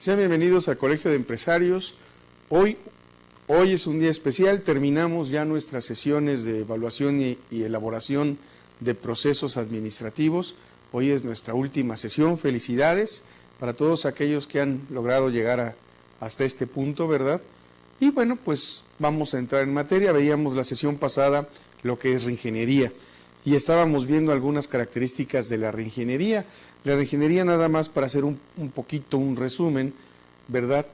Sean bienvenidos al Colegio de Empresarios. Hoy es un día especial, terminamos ya nuestras sesiones de evaluación y elaboración de procesos administrativos. Hoy es nuestra última sesión, felicidades para todos aquellos que han logrado llegar hasta este punto, ¿verdad? Y bueno, pues vamos a entrar en materia. Veíamos la sesión pasada lo que es reingeniería y estábamos viendo algunas características de la reingeniería. La reingeniería, nada más para hacer un poquito un resumen, ¿verdad?,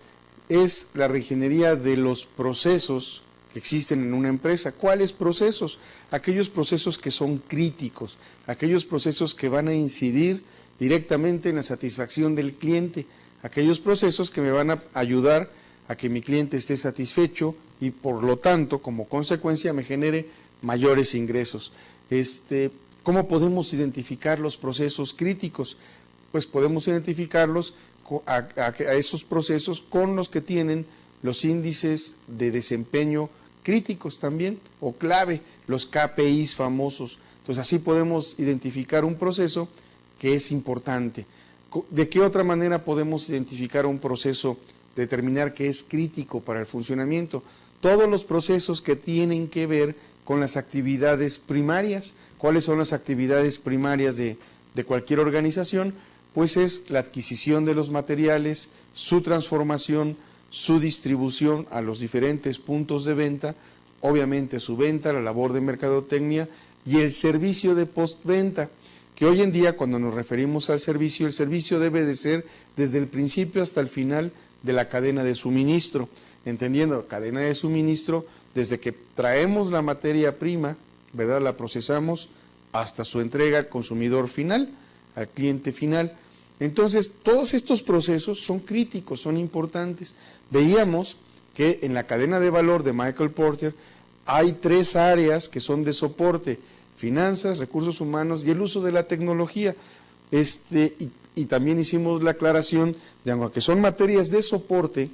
es la reingeniería de los procesos que existen en una empresa. ¿Cuáles procesos? Aquellos procesos que son críticos, aquellos procesos que van a incidir directamente en la satisfacción del cliente, aquellos procesos que me van a ayudar a que mi cliente esté satisfecho y por lo tanto, como consecuencia, me genere mayores ingresos. ¿Cómo podemos identificar los procesos críticos? Pues podemos identificarlos a esos procesos con los que tienen los índices de desempeño críticos también, o clave, los KPIs famosos. Entonces así podemos identificar un proceso que es importante. ¿De qué otra manera podemos identificar un proceso, determinar que es crítico para el funcionamiento? Todos los procesos que tienen que ver con las actividades primarias. ¿Cuáles son las actividades primarias de cualquier organización? Pues es la adquisición de los materiales, su transformación, su distribución a los diferentes puntos de venta, obviamente su venta, la labor de mercadotecnia y el servicio de postventa, que hoy en día cuando nos referimos al servicio, el servicio debe de ser desde el principio hasta el final de la cadena de suministro, entendiendo cadena de suministro desde que traemos la materia prima, ¿verdad?, la procesamos hasta su entrega al consumidor final, al cliente final. Entonces, todos estos procesos son críticos, son importantes. Veíamos que en la cadena de valor de Michael Porter hay 3 áreas que son de soporte: finanzas, recursos humanos y el uso de la tecnología. Y también hicimos la aclaración de aunque son materias de soporte,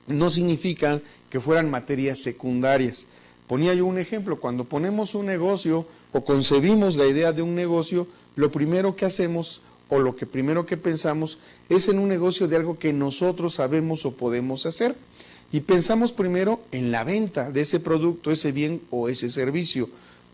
no significan que fueran materias secundarias. Ponía yo un ejemplo: cuando ponemos un negocio o concebimos la idea de un negocio, lo primero que hacemos o lo que primero que pensamos es en un negocio de algo que nosotros sabemos o podemos hacer. Y pensamos primero en la venta de ese producto, ese bien o ese servicio.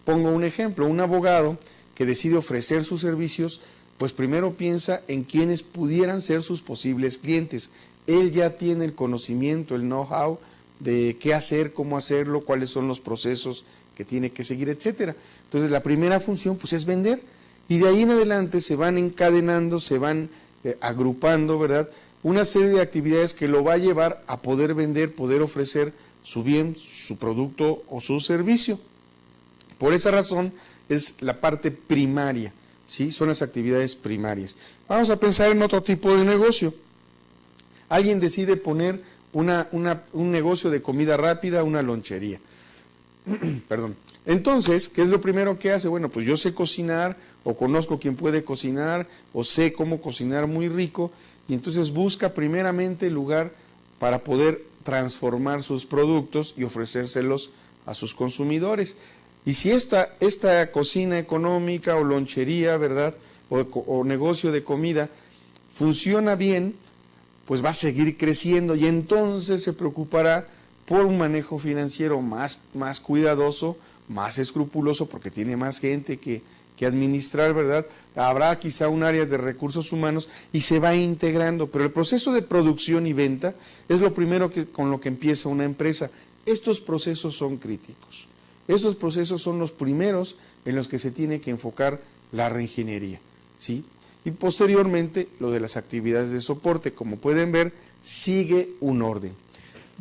Pongo un ejemplo: un abogado que decide ofrecer sus servicios, pues primero piensa en quiénes pudieran ser sus posibles clientes. Él ya tiene el conocimiento, el know-how de qué hacer, cómo hacerlo, cuáles son los procesos que tiene que seguir, etcétera. Entonces la primera función pues es vender, y de ahí en adelante se van encadenando, se van agrupando, ¿verdad?, una serie de actividades que lo va a llevar a poder vender, poder ofrecer su bien, su producto o su servicio. Por esa razón es la parte primaria, ¿sí? Son las actividades primarias. Vamos a pensar en otro tipo de negocio. Alguien decide poner un negocio de comida rápida, una lonchería. Perdón. Entonces, ¿qué es lo primero que hace? Bueno, pues yo sé cocinar, o conozco quien puede cocinar, o sé cómo cocinar muy rico, y entonces busca primeramente el lugar para poder transformar sus productos y ofrecérselos a sus consumidores. Y si esta cocina económica o lonchería, ¿verdad?, o negocio de comida funciona bien, pues va a seguir creciendo y entonces se preocupará por un manejo financiero más cuidadoso, más escrupuloso, porque tiene más gente que administrar, ¿verdad? Habrá quizá un área de recursos humanos y se va integrando, pero el proceso de producción y venta es lo primero con lo que empieza una empresa. Estos procesos son críticos. Estos procesos son los primeros en los que se tiene que enfocar la reingeniería, ¿sí? Y posteriormente lo de las actividades de soporte. Como pueden ver, sigue un orden.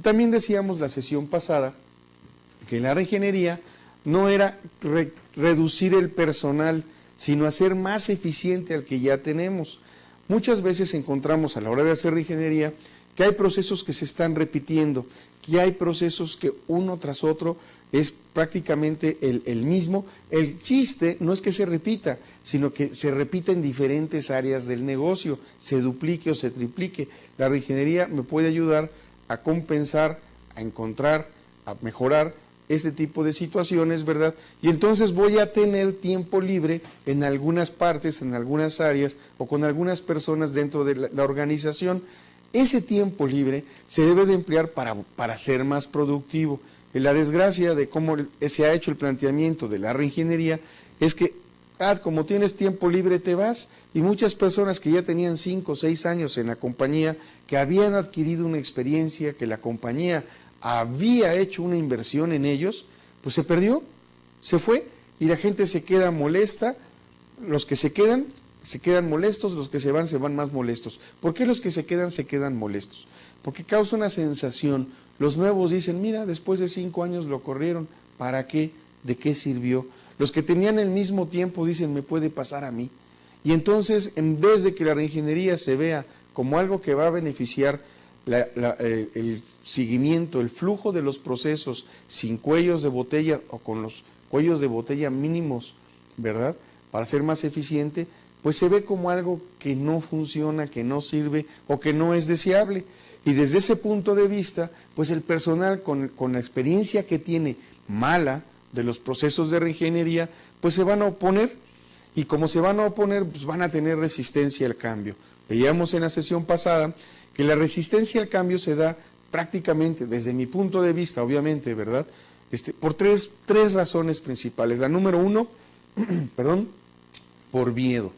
También decíamos la sesión pasada que la reingeniería no era reducir el personal, sino hacer más eficiente al que ya tenemos. Muchas veces encontramos a la hora de hacer reingeniería que hay procesos que se están repitiendo, que hay procesos que uno tras otro es prácticamente el mismo. El chiste no es que se repita, sino que se repita en diferentes áreas del negocio, se duplique o se triplique. La reingeniería me puede ayudar a compensar, a encontrar, a mejorar este tipo de situaciones, ¿verdad? Y entonces voy a tener tiempo libre en algunas partes, en algunas áreas o con algunas personas dentro de la organización ese tiempo libre se debe de emplear para ser más productivo. La desgracia de cómo se ha hecho el planteamiento de la reingeniería es que, como tienes tiempo libre te vas, y muchas personas que ya tenían 5 o 6 años en la compañía, que habían adquirido una experiencia, que la compañía había hecho una inversión en ellos, pues se perdió, se fue, y la gente se queda molesta. Los que se quedan molestos, los que se van más molestos. ¿Por qué los que se quedan molestos? Porque causa una sensación. Los nuevos dicen, mira, después de 5 años lo corrieron, ¿para qué? ¿De qué sirvió? Los que tenían el mismo tiempo dicen, me puede pasar a mí. Y entonces, en vez de que la reingeniería se vea como algo que va a beneficiar el seguimiento, el flujo de los procesos sin cuellos de botella o con los cuellos de botella mínimos, ¿verdad?, para ser más eficiente, pues se ve como algo que no funciona, que no sirve o que no es deseable. Y desde ese punto de vista, pues el personal con la experiencia que tiene mala de los procesos de reingeniería, pues se van a oponer, y como se van a oponer, pues van a tener resistencia al cambio. Veíamos en la sesión pasada que la resistencia al cambio se da prácticamente, desde mi punto de vista, obviamente, ¿verdad?, por tres razones principales. La número uno, por miedo.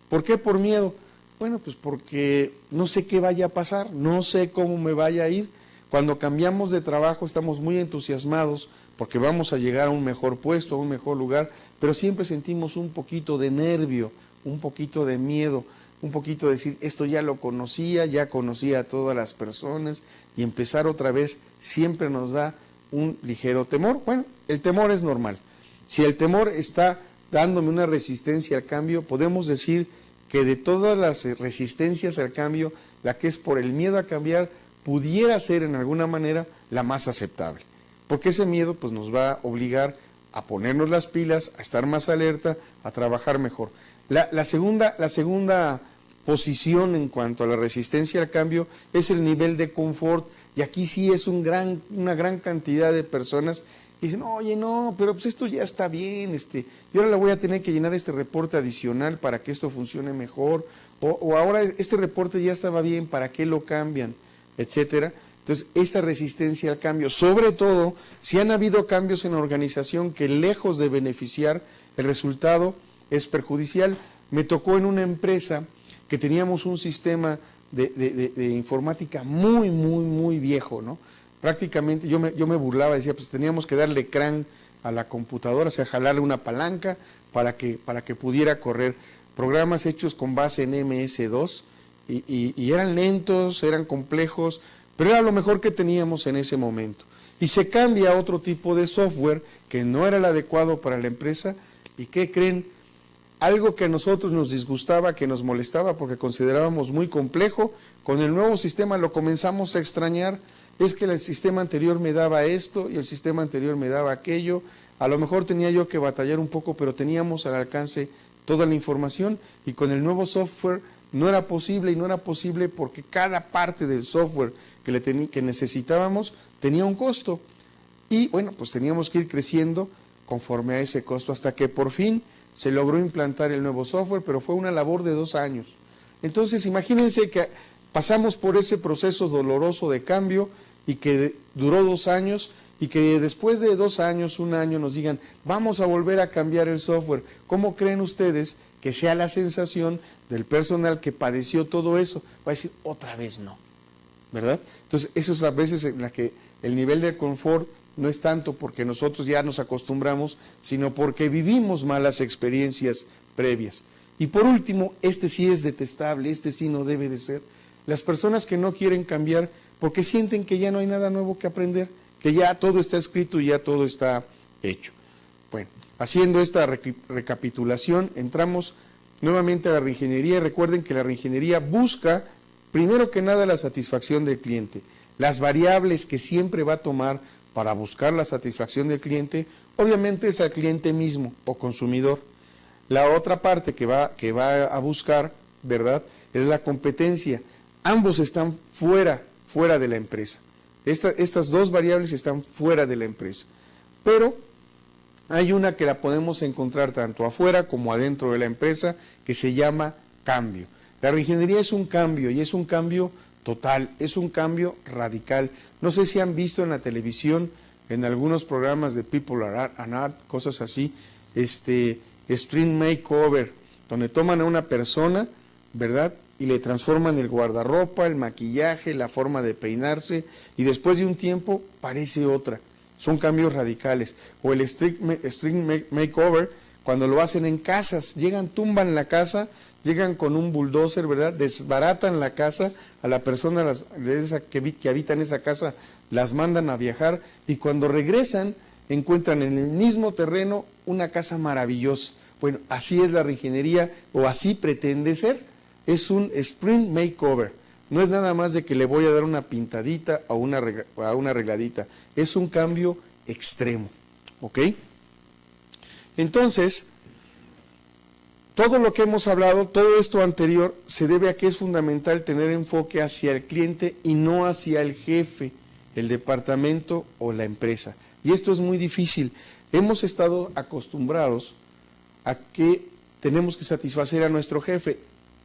¿Por qué por miedo? Bueno, pues porque no sé qué vaya a pasar, no sé cómo me vaya a ir. Cuando cambiamos de trabajo estamos muy entusiasmados porque vamos a llegar a un mejor puesto, a un mejor lugar, pero siempre sentimos un poquito de nervio, un poquito de miedo, un poquito de decir, esto ya lo conocía, ya conocía a todas las personas, y empezar otra vez siempre nos da un ligero temor. Bueno, el temor es normal. Si el temor está dándome una resistencia al cambio, podemos decir que de todas las resistencias al cambio, la que es por el miedo a cambiar, pudiera ser en alguna manera la más aceptable. Porque ese miedo pues nos va a obligar a ponernos las pilas, a estar más alerta, a trabajar mejor. La segunda posición en cuanto a la resistencia al cambio es el nivel de confort, y aquí sí es una gran cantidad de personas que dicen, oye, no, pero pues esto ya está bien, yo ahora le voy a tener que llenar este reporte adicional para que esto funcione mejor, o ahora este reporte ya estaba bien, ¿para qué lo cambian?, etcétera. Entonces, esta resistencia al cambio, sobre todo si han habido cambios en la organización que lejos de beneficiar, el resultado es perjudicial. Me tocó en una empresa que teníamos un sistema de informática muy viejo, ¿no? Prácticamente yo me burlaba, decía, pues teníamos que darle crank a la computadora, o sea, jalarle una palanca para que pudiera correr programas hechos con base en MS2, y eran lentos, eran complejos, pero era lo mejor que teníamos en ese momento. Y se cambia a otro tipo de software que no era el adecuado para la empresa, y ¿qué creen? Algo que a nosotros nos disgustaba, que nos molestaba porque considerábamos muy complejo, con el nuevo sistema lo comenzamos a extrañar. Es que el sistema anterior me daba esto y el sistema anterior me daba aquello. A lo mejor tenía yo que batallar un poco, pero teníamos al alcance toda la información, y con el nuevo software no era posible, y no era posible porque cada parte del software que necesitábamos tenía un costo. Y bueno, pues teníamos que ir creciendo conforme a ese costo hasta que por fin se logró implantar el nuevo software, pero fue una labor de 2 años. Entonces, imagínense que pasamos por ese proceso doloroso de cambio y que duró 2 años, y que después de 2 años, 1 año, nos digan, vamos a volver a cambiar el software. ¿Cómo creen ustedes que sea la sensación del personal que padeció todo eso? Va a decir, otra vez no, ¿verdad? Entonces, eso es las veces en las que el nivel de confort no es tanto porque nosotros ya nos acostumbramos, sino porque vivimos malas experiencias previas. Y por último, sí es detestable, sí no debe de ser. Las personas que no quieren cambiar porque sienten que ya no hay nada nuevo que aprender, que ya todo está escrito y ya todo está hecho. Bueno, haciendo esta recapitulación, entramos nuevamente a la reingeniería. Recuerden que la reingeniería busca, primero que nada, la satisfacción del cliente. Las variables que siempre va a tomar para buscar la satisfacción del cliente, obviamente es al cliente mismo o consumidor. La otra parte que va a buscar, ¿verdad?, es la competencia. Ambos están fuera de la empresa. Estas 2 variables están fuera de la empresa. Pero hay una que la podemos encontrar tanto afuera como adentro de la empresa, que se llama cambio. La reingeniería es un cambio, y es un cambio total, es un cambio radical. No sé si han visto en la televisión, en algunos programas de People and Art, cosas así, Stream Makeover, donde toman a una persona, ¿verdad?, y le transforman el guardarropa, el maquillaje, la forma de peinarse, y después de un tiempo parece otra. Son cambios radicales. O el Stream Makeover, cuando lo hacen en casas, llegan, tumban la casa, llegan con un bulldozer, ¿verdad?, desbaratan la casa, a la persona que habita en esa casa las mandan a viajar, y cuando regresan encuentran en el mismo terreno una casa maravillosa. Bueno, así es la reingeniería, o así pretende ser. Es un Spring Makeover, no es nada más de que le voy a dar una pintadita o una arregladita, es un cambio extremo, ¿ok? Entonces, todo lo que hemos hablado, todo esto anterior, se debe a que es fundamental tener enfoque hacia el cliente y no hacia el jefe, el departamento o la empresa. Y esto es muy difícil. Hemos estado acostumbrados a que tenemos que satisfacer a nuestro jefe.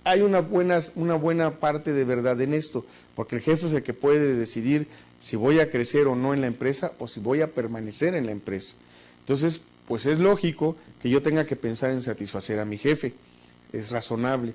Hay una buena parte de verdad en esto, porque el jefe es el que puede decidir si voy a crecer o no en la empresa o si voy a permanecer en la empresa. Entonces, pues es lógico que yo tenga que pensar en satisfacer a mi jefe, es razonable.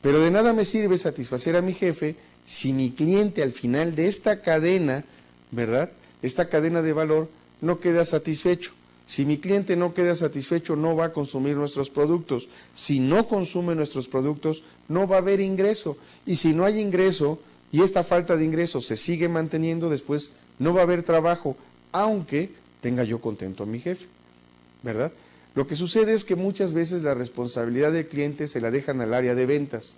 Pero de nada me sirve satisfacer a mi jefe si mi cliente al final de esta cadena, ¿verdad?, esta cadena de valor, no queda satisfecho. Si mi cliente no queda satisfecho, no va a consumir nuestros productos. Si no consume nuestros productos, no va a haber ingreso. Y si no hay ingreso, y esta falta de ingreso se sigue manteniendo, después no va a haber trabajo, aunque tenga yo contento a mi jefe, ¿verdad? Lo que sucede es que muchas veces la responsabilidad del cliente se la dejan al área de ventas.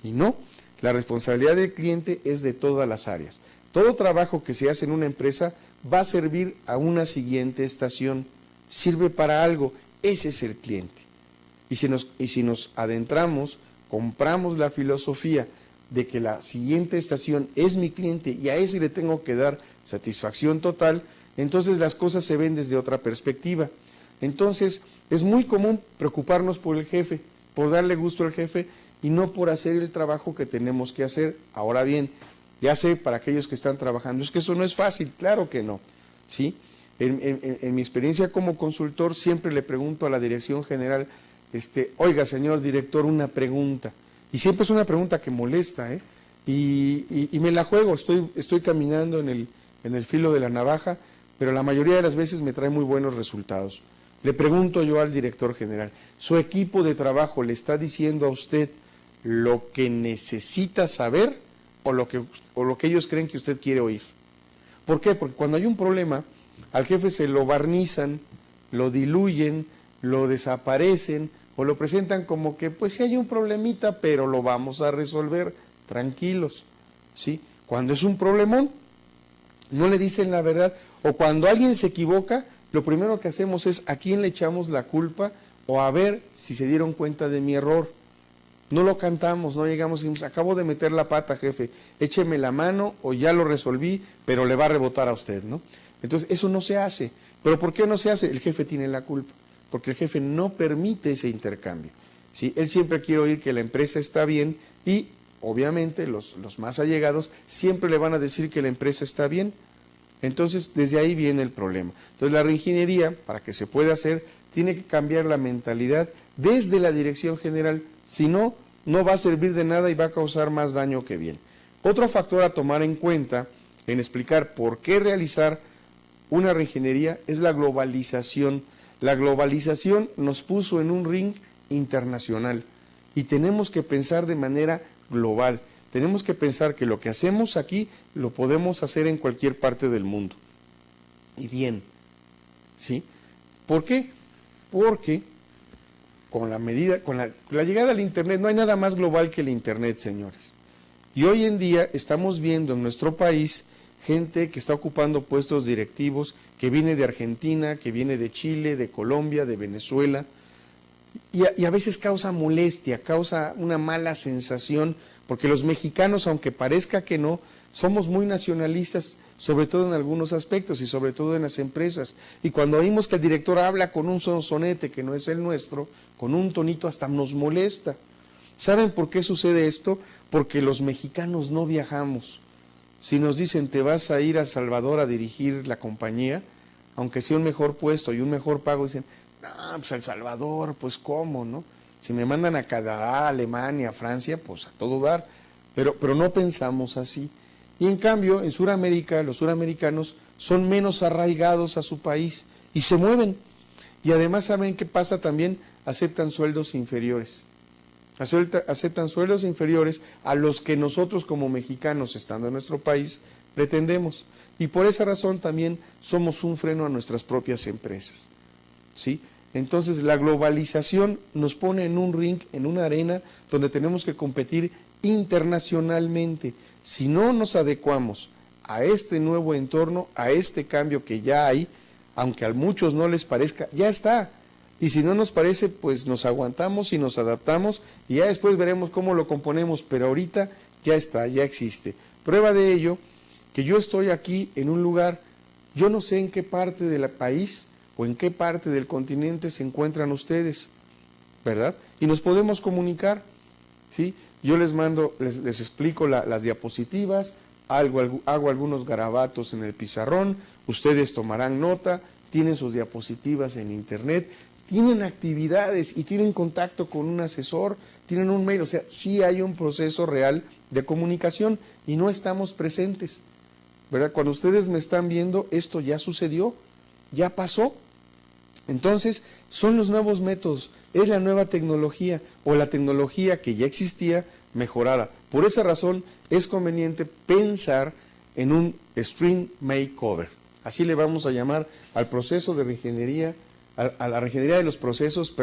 Y no, la responsabilidad del cliente es de todas las áreas. Todo trabajo que se hace en una empresa va a servir a una siguiente estación. Sirve para algo, ese es el cliente. Y si nos adentramos, compramos la filosofía de que la siguiente estación es mi cliente y a ese le tengo que dar satisfacción total, entonces las cosas se ven desde otra perspectiva. Entonces, es muy común preocuparnos por el jefe, por darle gusto al jefe y no por hacer el trabajo que tenemos que hacer. Ahora bien, ya sé para aquellos que están trabajando, es que eso no es fácil, claro que no, ¿sí? En mi experiencia como consultor siempre le pregunto a la dirección general, oiga señor director, una pregunta, y siempre es una pregunta que molesta, y me la juego, estoy caminando en el filo de la navaja, pero la mayoría de las veces me trae muy buenos resultados. Le pregunto yo al director general, ¿su equipo de trabajo le está diciendo a usted lo que necesita saber o lo que ellos creen que usted quiere oír? ¿Por qué? Porque cuando hay un problema, al jefe se lo barnizan, lo diluyen, lo desaparecen o lo presentan como que pues sí hay un problemita, pero lo vamos a resolver, tranquilos, ¿sí? Cuando es un problemón, no le dicen la verdad, o cuando alguien se equivoca, lo primero que hacemos es a quién le echamos la culpa o a ver si se dieron cuenta de mi error. No lo cantamos, no llegamos y decimos, acabo de meter la pata, jefe, écheme la mano o ya lo resolví, pero le va a rebotar a usted, ¿no? Entonces, eso no se hace. ¿Pero por qué no se hace? El jefe tiene la culpa, porque el jefe no permite ese intercambio, ¿sí? Él siempre quiere oír que la empresa está bien y, obviamente, los más allegados siempre le van a decir que la empresa está bien. Entonces, desde ahí viene el problema. Entonces, la reingeniería, para que se pueda hacer, tiene que cambiar la mentalidad desde la dirección general, si no, no va a servir de nada y va a causar más daño que bien. Otro factor a tomar en cuenta en explicar por qué realizar una reingeniería es la globalización. La globalización nos puso en un ring internacional y tenemos que pensar de manera global. Tenemos que pensar que lo que hacemos aquí lo podemos hacer en cualquier parte del mundo. Y bien, ¿sí? ¿Por qué? Porque con la llegada al Internet, no hay nada más global que el Internet, señores. Y hoy en día estamos viendo en nuestro país gente que está ocupando puestos directivos, que viene de Argentina, que viene de Chile, de Colombia, de Venezuela, y a veces causa molestia, causa una mala sensación, porque los mexicanos, aunque parezca que no, somos muy nacionalistas, sobre todo en algunos aspectos y sobre todo en las empresas. Y cuando oímos que el director habla con un sonsonete que no es el nuestro, con un tonito hasta nos molesta. ¿Saben por qué sucede esto? Porque los mexicanos no viajamos. Si nos dicen, te vas a ir a Salvador a dirigir la compañía, aunque sea un mejor puesto y un mejor pago, dicen, no, pues a El Salvador, pues cómo, ¿no? Si me mandan a Canadá, Alemania, Francia, pues a todo dar, pero no pensamos así. Y en cambio, en Sudamérica, los suramericanos son menos arraigados a su país y se mueven. Y además, ¿saben qué pasa también? Aceptan sueldos inferiores. Aceptan sueldos inferiores a los que nosotros como mexicanos, estando en nuestro país, pretendemos. Y por esa razón también somos un freno a nuestras propias empresas, ¿sí? Entonces la globalización nos pone en un ring, en una arena donde tenemos que competir internacionalmente. Si no nos adecuamos a este nuevo entorno, a este cambio que ya hay, aunque a muchos no les parezca, ya está. Y si no nos parece, pues nos aguantamos y nos adaptamos y ya después veremos cómo lo componemos, pero ahorita ya está, ya existe. Prueba de ello, que yo estoy aquí en un lugar, yo no sé en qué parte del país o en qué parte del continente se encuentran ustedes, ¿verdad? Y nos podemos comunicar, ¿sí? Yo les mando, les explico las diapositivas, hago algunos garabatos en el pizarrón, ustedes tomarán nota, tienen sus diapositivas en internet, tienen actividades y tienen contacto con un asesor, tienen un mail, o sea, sí hay un proceso real de comunicación y no estamos presentes, ¿verdad? Cuando ustedes me están viendo, esto ya sucedió, ya pasó. Entonces, son los nuevos métodos, es la nueva tecnología o la tecnología que ya existía mejorada. Por esa razón, es conveniente pensar en un stream makeover. Así le vamos a llamar al proceso de reingeniería, a la reingeniería de los procesos,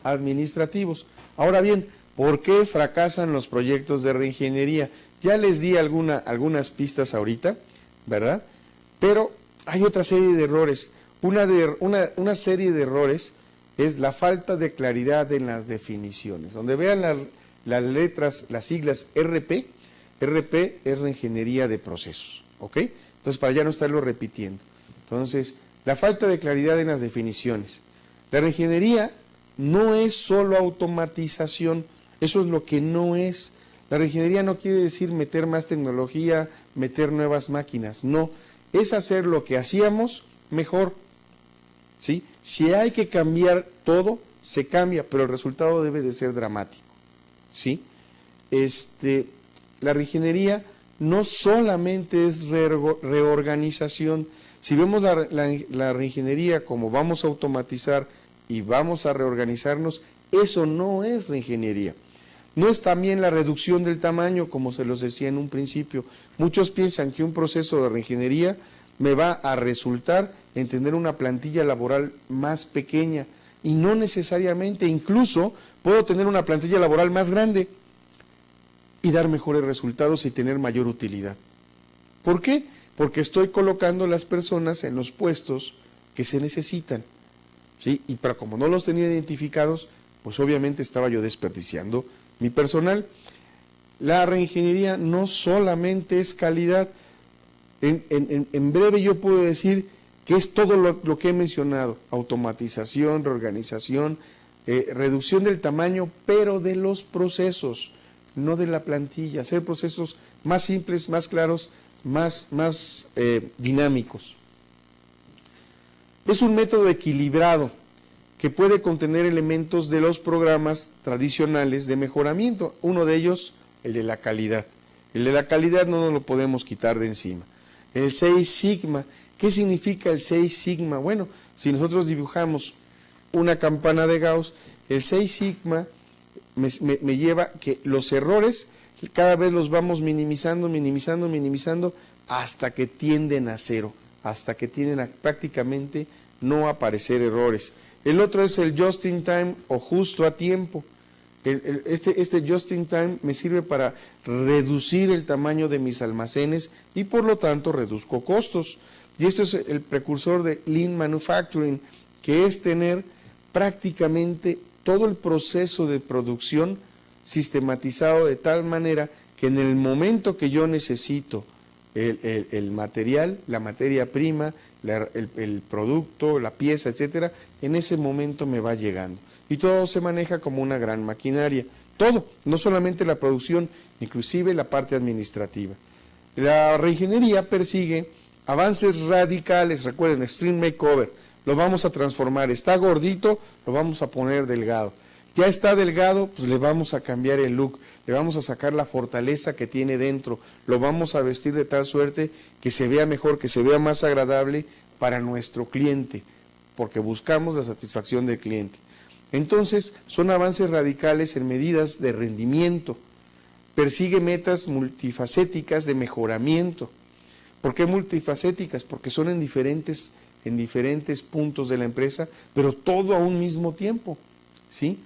administrativos. Ahora bien, ¿por qué fracasan los proyectos de reingeniería? Ya les di algunas pistas ahorita, ¿verdad? Pero hay otra serie de errores. Una serie de errores es la falta de claridad en las definiciones. Donde vean las letras, las siglas RP, RP es reingeniería de procesos, ¿ok? Entonces, para ya no estarlo repitiendo. Entonces, la falta de claridad en las definiciones. La reingeniería no es solo automatización, eso es lo que no es. La reingeniería no quiere decir meter más tecnología, meter nuevas máquinas, no. Es hacer lo que hacíamos mejor, ¿sí? Si hay que cambiar todo, se cambia, pero el resultado debe de ser dramático, ¿sí? La reingeniería no solamente es reorganización. Si vemos la reingeniería como vamos a automatizar y vamos a reorganizarnos, eso no es reingeniería. No es también la reducción del tamaño, como se los decía en un principio. Muchos piensan que un proceso de reingeniería me va a resultar en tener una plantilla laboral más pequeña, y no necesariamente, incluso puedo tener una plantilla laboral más grande y dar mejores resultados y tener mayor utilidad. ¿Por qué? Porque estoy colocando las personas en los puestos que se necesitan, ¿sí? Y pero como no los tenía identificados, pues obviamente estaba yo desperdiciando mi personal. La reingeniería no solamente es calidad. En breve yo puedo decir que es todo lo que he mencionado: automatización, reorganización, reducción del tamaño, pero de los procesos, no de la plantilla, hacer procesos más simples, más claros, más dinámicos. Es un método equilibrado que puede contener elementos de los programas tradicionales de mejoramiento. Uno de ellos, el de la calidad. El de la calidad no nos lo podemos quitar de encima. El 6 Sigma. ¿Qué significa el 6 Sigma? Bueno, si nosotros dibujamos una campana de Gauss, el 6 Sigma me lleva que los errores cada vez los vamos minimizando, hasta que tienden a cero, hasta que tienden a prácticamente no aparecer errores. El otro es el just in time o justo a tiempo. Este just in time me sirve para reducir el tamaño de mis almacenes y por lo tanto reduzco costos. Y esto es el precursor de Lean Manufacturing, que es tener prácticamente todo el proceso de producción sistematizado de tal manera que en el momento que yo necesito el material, la materia prima, el producto, la pieza, etcétera, en ese momento me va llegando. Y todo se maneja como una gran maquinaria. todo, no solamente la producción, inclusive la parte administrativa. La reingeniería persigue avances radicales, recuerden, Extreme Makeover, lo vamos a transformar, está gordito, lo vamos a poner delgado. Ya está delgado, pues le vamos a cambiar el look, le vamos a sacar la fortaleza que tiene dentro, lo vamos a vestir de tal suerte que se vea mejor, que se vea más agradable para nuestro cliente, porque buscamos la satisfacción del cliente. Entonces, son avances radicales en medidas de rendimiento, persigue metas multifacéticas de mejoramiento. ¿Por qué multifacéticas? Porque son en diferentes puntos de la empresa, pero todo a un mismo tiempo, ¿sí?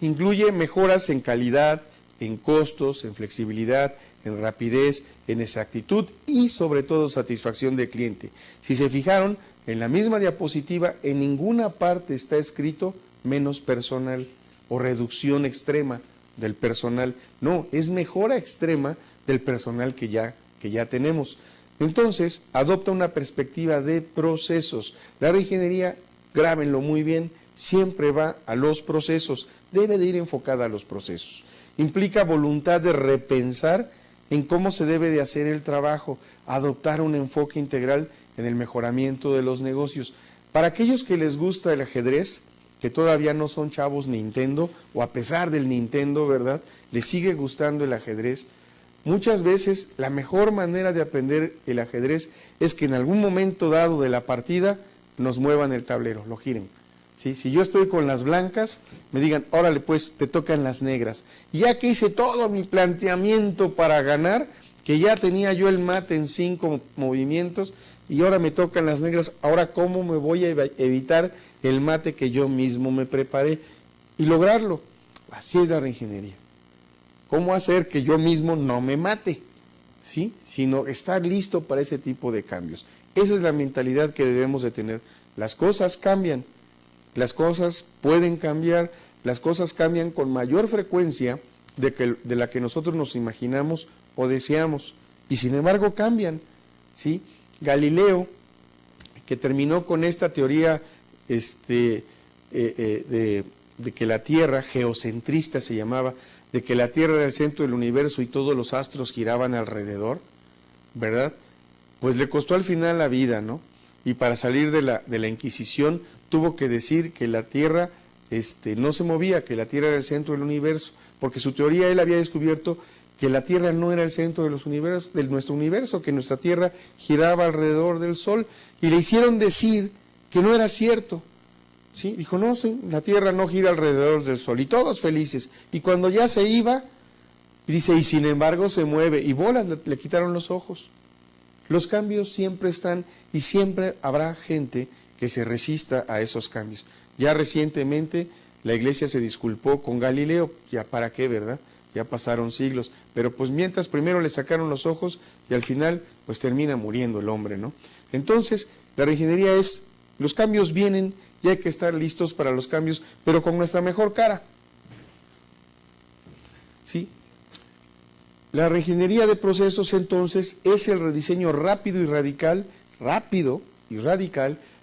Incluye mejoras en calidad, en costos, en flexibilidad, en rapidez, en exactitud y sobre todo satisfacción del cliente. Si se fijaron, en la misma diapositiva en ninguna parte está escrito menos personal o reducción extrema del personal. No, es mejora extrema del personal que ya tenemos. Entonces, adopta una perspectiva de procesos. La reingeniería, grábenlo muy bien, siempre va a los procesos, debe de ir enfocada a los procesos. Implica voluntad de repensar en cómo se debe de hacer el trabajo, adoptar un enfoque integral en el mejoramiento de los negocios. Para aquellos que les gusta el ajedrez, que todavía no son chavos Nintendo, o a pesar del Nintendo, ¿verdad?, les sigue gustando el ajedrez. Muchas veces la mejor manera de aprender el ajedrez es que en algún momento dado de la partida nos muevan el tablero, lo giren. ¿Sí? Si yo estoy con las blancas, me digan, órale pues, te tocan las negras. Y ya que hice todo mi planteamiento para ganar, que ya tenía yo el mate en 5 movimientos, y ahora me tocan las negras, ahora ¿cómo me voy a evitar el mate que yo mismo me preparé? Y lograrlo. Así es la reingeniería. ¿Cómo hacer que yo mismo no me mate? ¿Sí? Sino estar listo para ese tipo de cambios. Esa es la mentalidad que debemos de tener. Las cosas cambian. Las cosas pueden cambiar, las cosas cambian con mayor frecuencia de la que nosotros nos imaginamos o deseamos, y sin embargo cambian, ¿sí? Galileo, que terminó con esta teoría de que la Tierra, geocentrista se llamaba, de que la Tierra era el centro del universo y todos los astros giraban alrededor, ¿verdad? Pues le costó al final la vida, ¿no? Y para salir de la Inquisición tuvo que decir que la Tierra no se movía, que la Tierra era el centro del universo, porque su teoría él había descubierto que la Tierra no era el centro de nuestro universo, que nuestra Tierra giraba alrededor del Sol, y le hicieron decir que no era cierto. ¿Sí? Dijo, no, sí, la Tierra no gira alrededor del Sol, y todos felices. Y cuando ya se iba, dice, y sin embargo se mueve, y bolas, le quitaron los ojos. Los cambios siempre están y siempre habrá gente que se resista a esos cambios. Ya recientemente la Iglesia se disculpó con Galileo, ya para qué, ¿verdad? Ya pasaron siglos, pero pues mientras primero le sacaron los ojos y al final pues termina muriendo el hombre, ¿no? Entonces, la reingeniería es, los cambios vienen y hay que estar listos para los cambios, pero con nuestra mejor cara. ¿Sí? La reingeniería de procesos, entonces, es el rediseño rápido y radical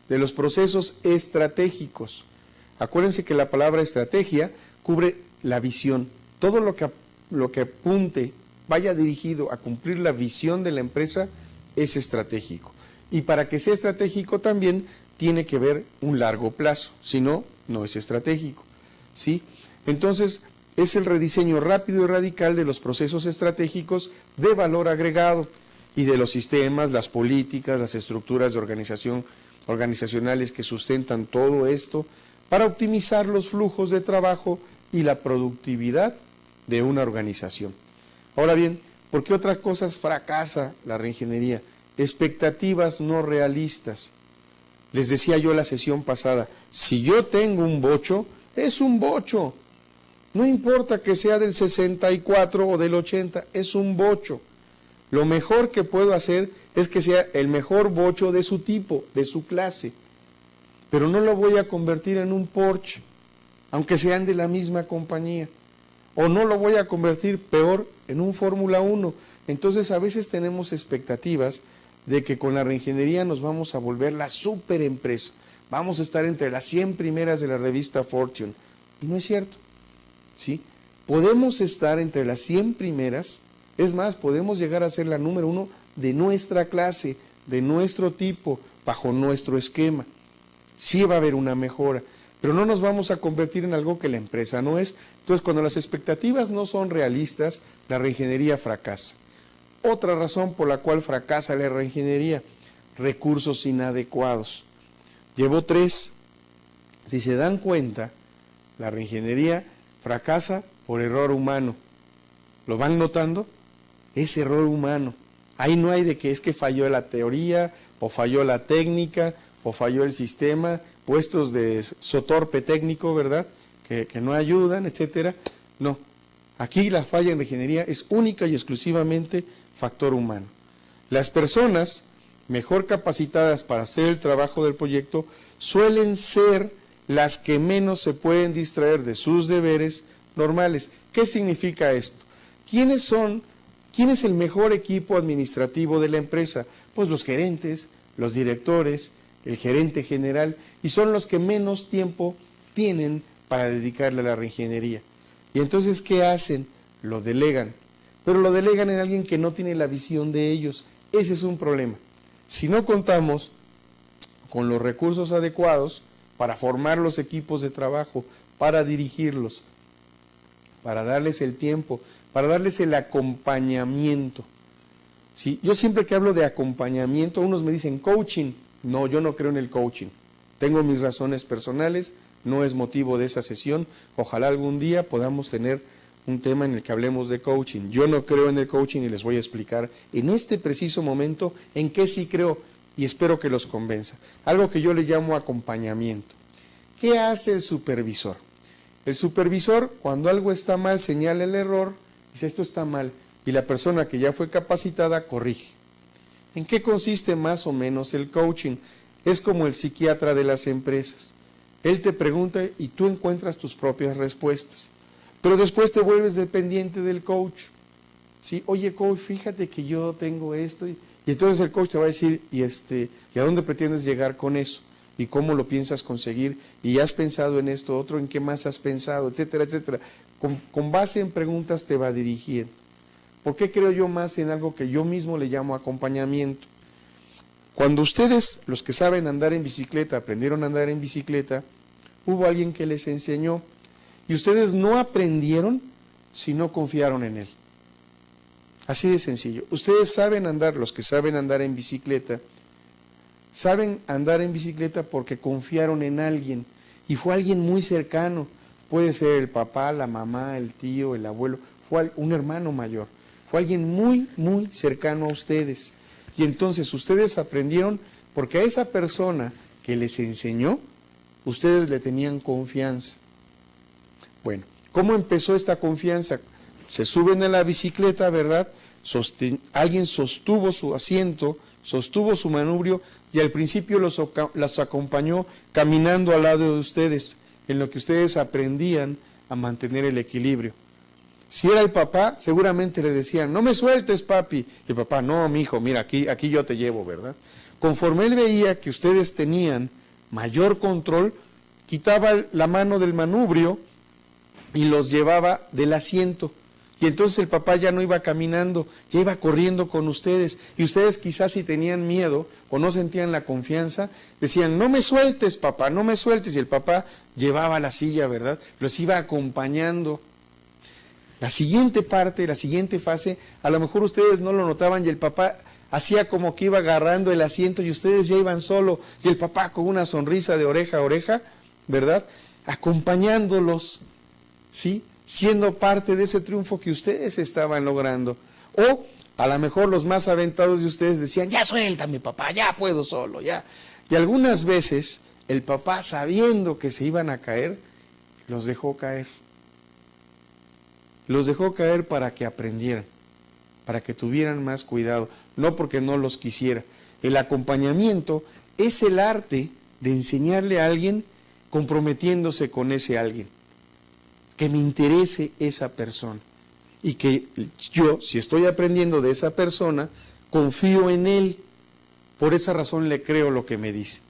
de los procesos estratégicos. Acuérdense que la palabra estrategia cubre la visión. Todo lo que apunte, vaya dirigido a cumplir la visión de la empresa, es estratégico. Y para que sea estratégico también tiene que ver un largo plazo, si no, no es estratégico, ¿sí? Entonces, es el rediseño rápido y radical de los procesos estratégicos de valor agregado y de los sistemas, las políticas, las estructuras de organizacionales que sustentan todo esto para optimizar los flujos de trabajo y la productividad de una organización. Ahora bien, ¿por qué otras cosas fracasa la reingeniería? Expectativas no realistas. Les decía yo en la sesión pasada, si yo tengo un bocho, es un bocho. No importa que sea del 64 o del 80, es un bocho. Lo mejor que puedo hacer es que sea el mejor bocho de su tipo, de su clase. Pero no lo voy a convertir en un Porsche, aunque sean de la misma compañía. O no lo voy a convertir, peor, en un Fórmula 1. Entonces a veces tenemos expectativas de que con la reingeniería nos vamos a volver la superempresa. Vamos a estar entre las 100 primeras de la revista Fortune. Y no es cierto. ¿Sí? Podemos estar entre las 100 primeras, es más, podemos llegar a ser la número 1 de nuestra clase, de nuestro tipo, bajo nuestro esquema. Sí va a haber una mejora, pero no nos vamos a convertir en algo que la empresa no es. Entonces, cuando las expectativas no son realistas, la reingeniería fracasa. Otra razón por la cual fracasa la reingeniería, recursos inadecuados. Llevo 3. Si se dan cuenta, la reingeniería fracasa por error humano. ¿Lo van notando? Es error humano. Ahí no hay de que es que falló la teoría, o falló la técnica, o falló el sistema, puestos de sotorpe técnico, ¿verdad? Que no ayudan, etcétera. No. Aquí la falla en reingeniería es única y exclusivamente factor humano. Las personas mejor capacitadas para hacer el trabajo del proyecto suelen ser las que menos se pueden distraer de sus deberes normales. ¿Qué significa esto? ¿Quién es el mejor equipo administrativo de la empresa? Pues los gerentes, los directores, el gerente general, y son los que menos tiempo tienen para dedicarle a la reingeniería. Y entonces, ¿qué hacen? Lo delegan, pero lo delegan en alguien que no tiene la visión de ellos. Ese es un problema. Si no contamos con los recursos adecuados para formar los equipos de trabajo, para dirigirlos, para darles el tiempo, para darles el acompañamiento. ¿Sí? Yo siempre que hablo de acompañamiento, unos me dicen coaching. No, yo no creo en el coaching. Tengo mis razones personales, no es motivo de esa sesión. Ojalá algún día podamos tener un tema en el que hablemos de coaching. Yo no creo en el coaching y les voy a explicar en este preciso momento en qué sí creo y espero que los convenza. Algo que yo le llamo acompañamiento. ¿Qué hace el supervisor? El supervisor, cuando algo está mal, señala el error, dice esto está mal, y la persona que ya fue capacitada corrige. ¿En qué consiste más o menos el coaching? Es como el psiquiatra de las empresas. Él te pregunta y tú encuentras tus propias respuestas. Pero después te vuelves dependiente del coach. ¿Sí? Oye, coach, fíjate que yo tengo esto. Y entonces el coach te va a decir, ¿y a dónde pretendes llegar con eso? ¿Y cómo lo piensas conseguir? ¿Y has pensado en esto otro? ¿En qué más has pensado? Etcétera, etcétera. Con base en preguntas te va dirigiendo. ¿Por qué creo yo más en algo que yo mismo le llamo acompañamiento? Cuando ustedes, los que saben andar en bicicleta, aprendieron a andar en bicicleta, hubo alguien que les enseñó y ustedes no aprendieron si no confiaron en él. Así de sencillo. Ustedes saben andar, los que saben andar en bicicleta porque confiaron en alguien y fue alguien muy cercano. Puede ser el papá, la mamá, el tío, el abuelo, fue un hermano mayor. Fue alguien muy, muy cercano a ustedes. Y entonces ustedes aprendieron porque a esa persona que les enseñó, ustedes le tenían confianza. Bueno, ¿cómo empezó esta confianza? Se suben a la bicicleta, ¿verdad? Alguien sostuvo su asiento, sostuvo su manubrio y al principio los acompañó caminando al lado de ustedes, en lo que ustedes aprendían a mantener el equilibrio. Si era el papá, seguramente le decían, no me sueltes, papi. Y el papá, no, mijo, mira, aquí yo te llevo, ¿verdad? Conforme él veía que ustedes tenían mayor control, quitaba la mano del manubrio y los llevaba del asiento. Y entonces el papá ya no iba caminando, ya iba corriendo con ustedes. Y ustedes quizás si tenían miedo o no sentían la confianza, decían, no me sueltes, papá, no me sueltes. Y el papá llevaba la silla, ¿verdad? Los iba acompañando. La siguiente parte, la siguiente fase, a lo mejor ustedes no lo notaban y el papá hacía como que iba agarrando el asiento y ustedes ya iban solo. Y el papá con una sonrisa de oreja a oreja, ¿verdad? Acompañándolos, ¿sí? Siendo parte de ese triunfo que ustedes estaban logrando. O a lo mejor los más aventados de ustedes decían, ya suéltame papá, ya puedo solo, ya. Y algunas veces el papá, sabiendo que se iban a caer, los dejó caer. Los dejó caer para que aprendieran, para que tuvieran más cuidado, no porque no los quisiera. El acompañamiento es el arte de enseñarle a alguien comprometiéndose con ese alguien. Que me interese esa persona y que yo, si estoy aprendiendo de esa persona, confío en él. Por esa razón le creo lo que me dice.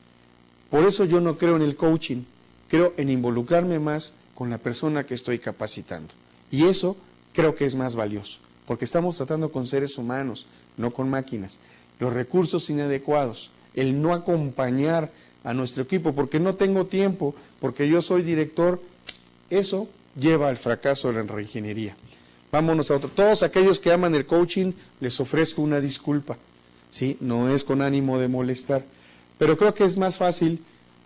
Por eso yo no creo en el coaching, creo en involucrarme más con la persona que estoy capacitando. Y eso creo que es más valioso, porque estamos tratando con seres humanos, no con máquinas. Los recursos inadecuados, el no acompañar a nuestro equipo, porque no tengo tiempo, porque yo soy director, eso lleva al fracaso de la reingeniería. Vámonos a otro. Todos aquellos que aman el coaching, les ofrezco una disculpa, ¿sí? No es con ánimo de molestar, pero creo que es más fácil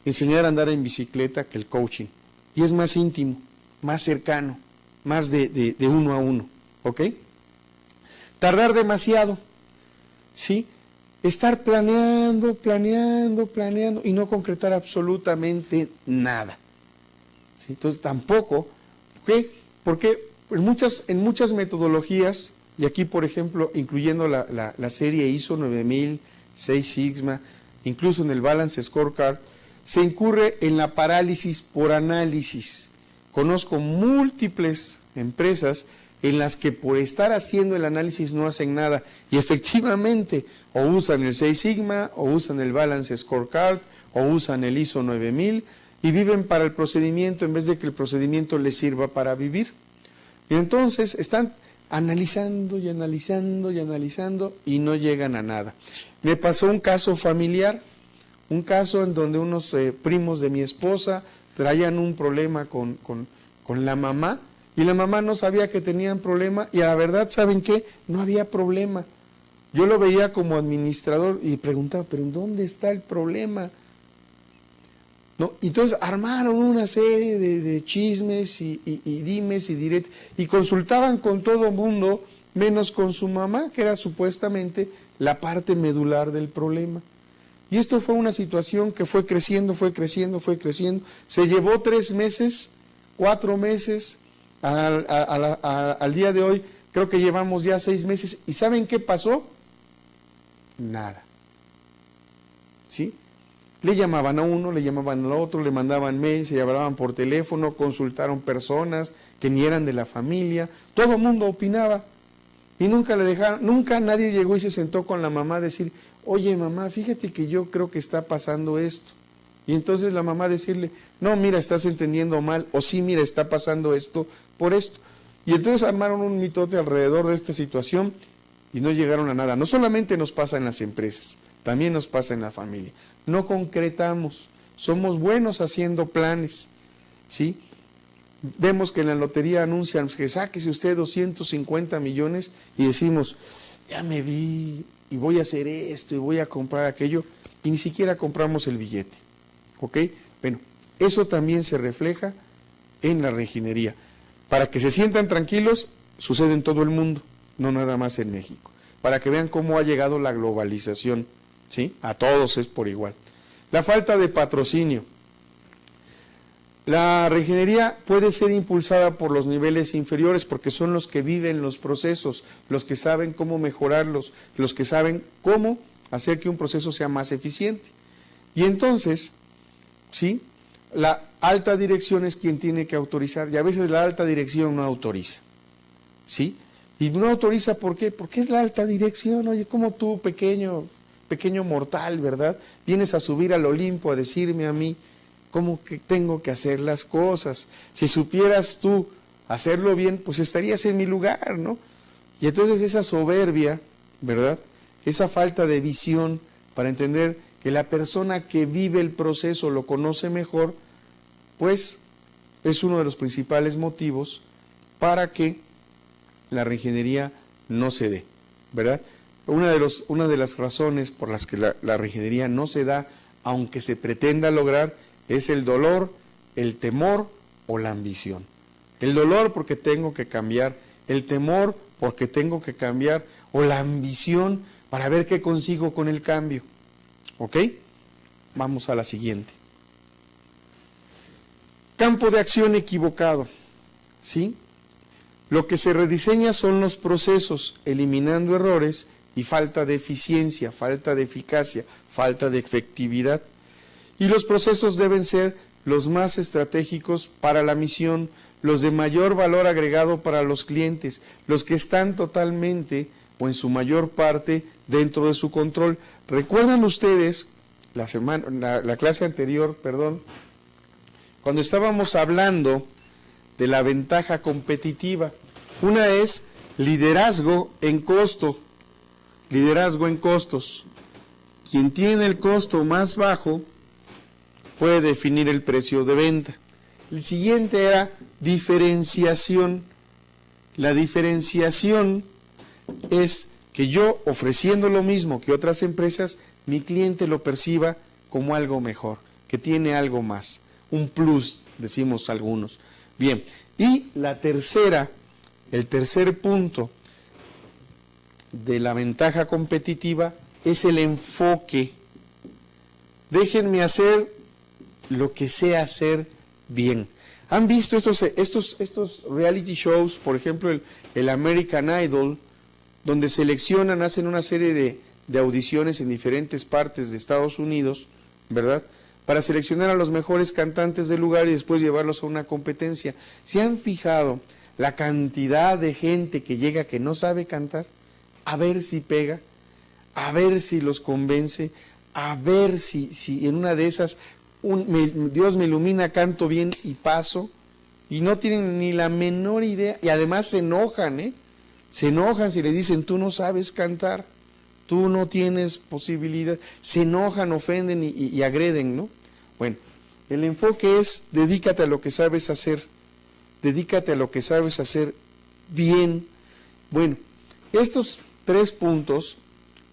enseñar a andar en bicicleta que el coaching, y es más íntimo, más cercano, más de uno a uno, ¿ok? Tardar demasiado, ¿sí? Estar planeando y no concretar absolutamente nada, ¿sí? Entonces tampoco, porque en muchas metodologías, y aquí por ejemplo, incluyendo la serie ISO 9000, 6 Sigma, incluso en el Balance Scorecard, se incurre en la parálisis por análisis. Conozco múltiples empresas en las que por estar haciendo el análisis no hacen nada, y efectivamente o usan el 6 Sigma, o usan el Balance Scorecard, o usan el ISO 9000, y viven para el procedimiento en vez de que el procedimiento les sirva para vivir. Y entonces están analizando y analizando y analizando y no llegan a nada. Me pasó un caso familiar, un caso en donde unos primos de mi esposa traían un problema con la mamá, y la mamá no sabía que tenían problema, y a la verdad, ¿saben qué? No había problema. Yo lo veía como administrador y preguntaba, ¿pero en dónde está el problema? ¿No? Entonces armaron una serie de chismes y dimes y diretes, y consultaban con todo mundo, menos con su mamá, que era supuestamente la parte medular del problema. Y esto fue una situación que fue creciendo, se llevó 3 meses, 4 meses, al día de hoy creo que llevamos ya 6 meses, ¿y saben qué pasó? Nada, ¿sí? Le llamaban a uno, le llamaban al otro, le mandaban mails, se hablaban por teléfono, consultaron personas que ni eran de la familia, todo el mundo opinaba, y nunca nadie llegó y se sentó con la mamá a decir, oye mamá, fíjate que yo creo que está pasando esto. Y entonces la mamá decirle, no, mira, estás entendiendo mal, o sí, mira, está pasando esto por esto. Y entonces armaron un mitote alrededor de esta situación y no llegaron a nada. No solamente nos pasa en las empresas, también nos pasa en la familia. No concretamos, somos buenos haciendo planes, ¿sí? Vemos que en la lotería anuncian que sáquese usted 250 millones y decimos, ya me vi y voy a hacer esto y voy a comprar aquello, y ni siquiera compramos el billete, ¿ok? Bueno, eso también se refleja en la reingeniería. Para que se sientan tranquilos, sucede en todo el mundo, no nada más en México, para que vean cómo ha llegado la globalización, ¿sí? A todos es por igual. La falta de patrocinio. La reingeniería puede ser impulsada por los niveles inferiores porque son los que viven los procesos, los que saben cómo mejorarlos, los que saben cómo hacer que un proceso sea más eficiente. Y entonces, ¿sí? La alta dirección es quien tiene que autorizar, y a veces la alta dirección no autoriza, ¿sí? Y no autoriza, ¿por qué? Porque es la alta dirección. Oye, como tú, pequeño mortal, ¿verdad? Vienes a subir al Olimpo a decirme a mí cómo que tengo que hacer las cosas. Si supieras tú hacerlo bien, pues estarías en mi lugar, ¿no? Y entonces esa soberbia, ¿verdad? Esa falta de visión para entender que la persona que vive el proceso lo conoce mejor, pues es uno de los principales motivos para que la reingeniería no se dé, ¿verdad? Una de las razones por las que la reingeniería no se da, aunque se pretenda lograr, es el dolor, el temor o la ambición. El dolor porque tengo que cambiar, el temor porque tengo que cambiar, o la ambición para ver qué consigo con el cambio. ¿Ok? Vamos a la siguiente. Campo de acción equivocado, ¿sí? Lo que se rediseña son los procesos, eliminando errores y falta de eficiencia, falta de eficacia, falta de efectividad. Y los procesos deben ser los más estratégicos para la misión, los de mayor valor agregado para los clientes, los que están totalmente o en su mayor parte dentro de su control. ¿Recuerdan ustedes la clase anterior, cuando estábamos hablando de la ventaja competitiva. Una es liderazgo en costo, liderazgo en costos. Quien tiene el costo más bajo puede definir el precio de venta. El siguiente era diferenciación. La diferenciación es que yo, ofreciendo lo mismo que otras empresas, mi cliente lo perciba como algo mejor, que tiene algo más, un plus, decimos algunos. Bien, y la tercera, el tercer punto de la ventaja competitiva es el enfoque. Déjenme hacer lo que sé hacer bien. ¿Han visto estos reality shows, por ejemplo el American Idol, donde seleccionan, hacen una serie de audiciones en diferentes partes de Estados Unidos, ¿verdad?, para seleccionar a los mejores cantantes del lugar y después llevarlos a una competencia? ¿Se han fijado la cantidad de gente que llega que no sabe cantar? A ver si pega, a ver si los convence, a ver si en una de esas, Dios me ilumina, canto bien y paso, y no tienen ni la menor idea, y además se enojan, se enojan si le dicen, tú no sabes cantar, tú no tienes posibilidad, se enojan, ofenden y agreden, ¿no? Bueno, el enfoque es, dedícate a lo que sabes hacer, dedícate a lo que sabes hacer bien. Bueno, estos 3 puntos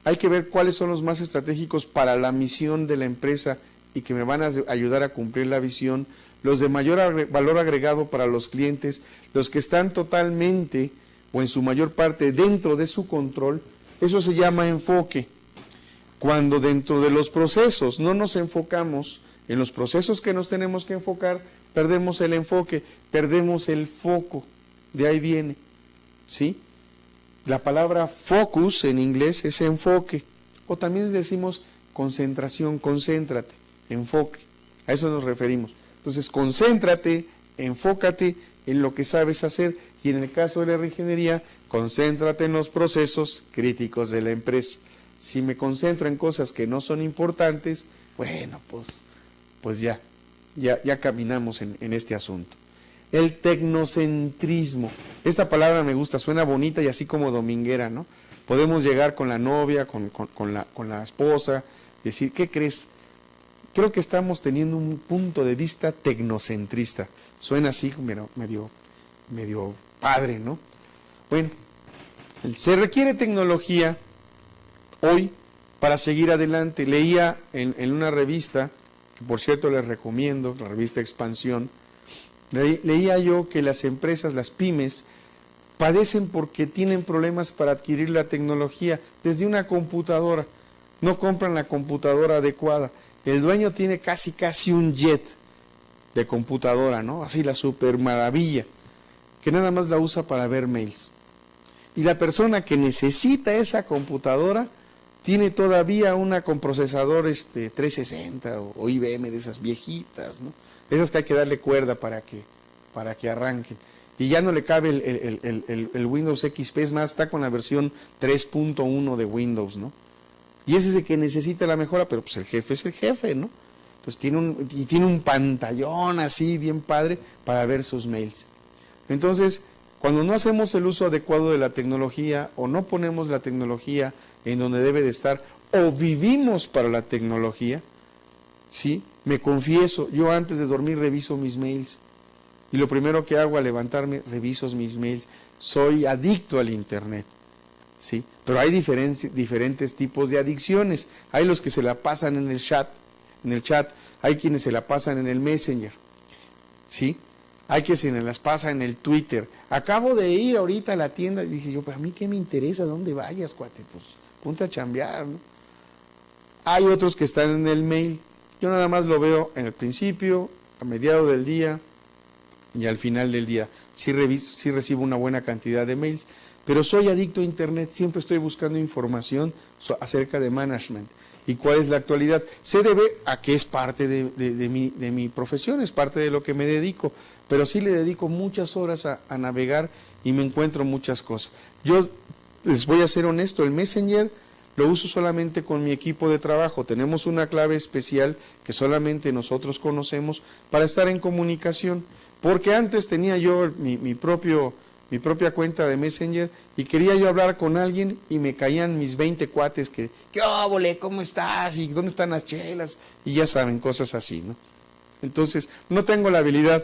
hay que ver cuáles son los más estratégicos para la misión de la empresa y que me van a ayudar a cumplir la visión, los de mayor valor agregado para los clientes, los que están totalmente o en su mayor parte dentro de su control. Eso se llama enfoque. Cuando dentro de los procesos no nos enfocamos en los procesos que nos tenemos que enfocar, perdemos el enfoque, perdemos el foco. De ahí viene, ¿sí? La palabra focus en inglés es enfoque, o también decimos concentración, concéntrate, enfoque, a eso nos referimos. Entonces, concéntrate, enfócate en lo que sabes hacer, y en el caso de la reingeniería, concéntrate en los procesos críticos de la empresa. Si me concentro en cosas que no son importantes, bueno, pues ya caminamos en este asunto. El tecnocentrismo. Esta palabra me gusta, suena bonita y así como dominguera, ¿no? Podemos llegar con la novia, con la esposa, decir, ¿qué crees? Creo que estamos teniendo un punto de vista tecnocentrista. Suena así, medio padre, ¿no? Bueno, se requiere tecnología hoy para seguir adelante. Leía en una revista, que por cierto les recomiendo, la revista Expansión, leía yo que las empresas, las pymes, padecen porque tienen problemas para adquirir la tecnología desde una computadora. No compran la computadora adecuada. El dueño tiene casi un jet de computadora, ¿no? Así la super maravilla, que nada más la usa para ver mails. Y la persona que necesita esa computadora tiene todavía una con procesador 360 o IBM de esas viejitas, ¿no? Esas que hay que darle cuerda para que arranquen. Y ya no le cabe el Windows XP, es más, está con la versión 3.1 de Windows, ¿no? Y ese es el que necesita la mejora, pero pues el jefe es el jefe, ¿no? Pues tiene un pantallón así bien padre para ver sus mails. Entonces, cuando no hacemos el uso adecuado de la tecnología o no ponemos la tecnología en donde debe de estar o vivimos para la tecnología, ¿sí? Me confieso, yo antes de dormir reviso mis mails y lo primero que hago al levantarme, reviso mis mails. Soy adicto al internet, ¿sí? Pero hay diferentes tipos de adicciones. Hay los que se la pasan en el chat, hay quienes se la pasan en el Messenger, ¿sí? Hay que se las pasa en el Twitter. Acabo de ir ahorita a la tienda y dije yo, ¿para mí qué me interesa? ¿Dónde vayas, cuate? Pues ponte a chambear, ¿no? Hay otros que están en el mail. Yo nada más lo veo en el principio, a mediados del día y al final del día. Sí recibo una buena cantidad de mails, pero soy adicto a internet. Siempre estoy buscando información acerca de management. ¿Y cuál es la actualidad? Se debe a que es parte de mi profesión, es parte de lo que me dedico, pero sí le dedico muchas horas a navegar y me encuentro muchas cosas. Yo les voy a ser honesto, el Messenger lo uso solamente con mi equipo de trabajo. Tenemos una clave especial que solamente nosotros conocemos para estar en comunicación, Porque antes tenía yo mi propia cuenta de Messenger y quería yo hablar con alguien y me caían mis 20 cuates que, ¿qué óvole? ¿Cómo estás? ¿Y dónde están las chelas? Y ya saben, cosas así, ¿no? Entonces, no tengo la habilidad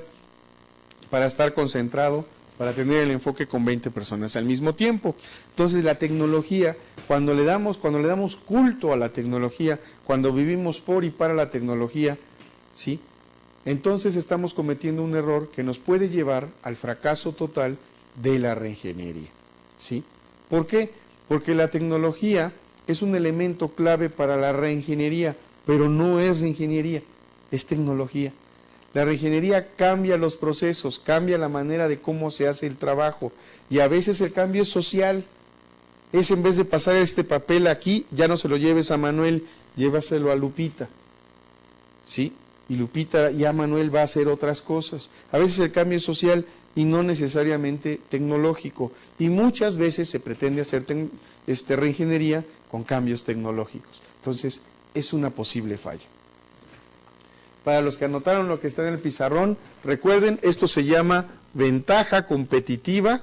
para estar concentrado, para tener el enfoque con 20 personas al mismo tiempo. Entonces, la tecnología, cuando le damos culto a la tecnología, cuando vivimos por y para la tecnología, ¿sí?, entonces estamos cometiendo un error que nos puede llevar al fracaso total de la reingeniería, ¿sí? ¿Por qué? Porque la tecnología es un elemento clave para la reingeniería, pero no es reingeniería, es tecnología. La reingeniería cambia los procesos, cambia la manera de cómo se hace el trabajo, y a veces el cambio es social. Es, en vez de pasar este papel aquí, ya no se lo lleves a Manuel, llévaselo a Lupita, ¿sí? Y Lupita, ya Manuel va a hacer otras cosas. A veces el cambio es social y no necesariamente tecnológico. Y muchas veces se pretende hacer reingeniería con cambios tecnológicos. Entonces, es una posible falla. Para los que anotaron lo que está en el pizarrón, recuerden, esto se llama ventaja competitiva.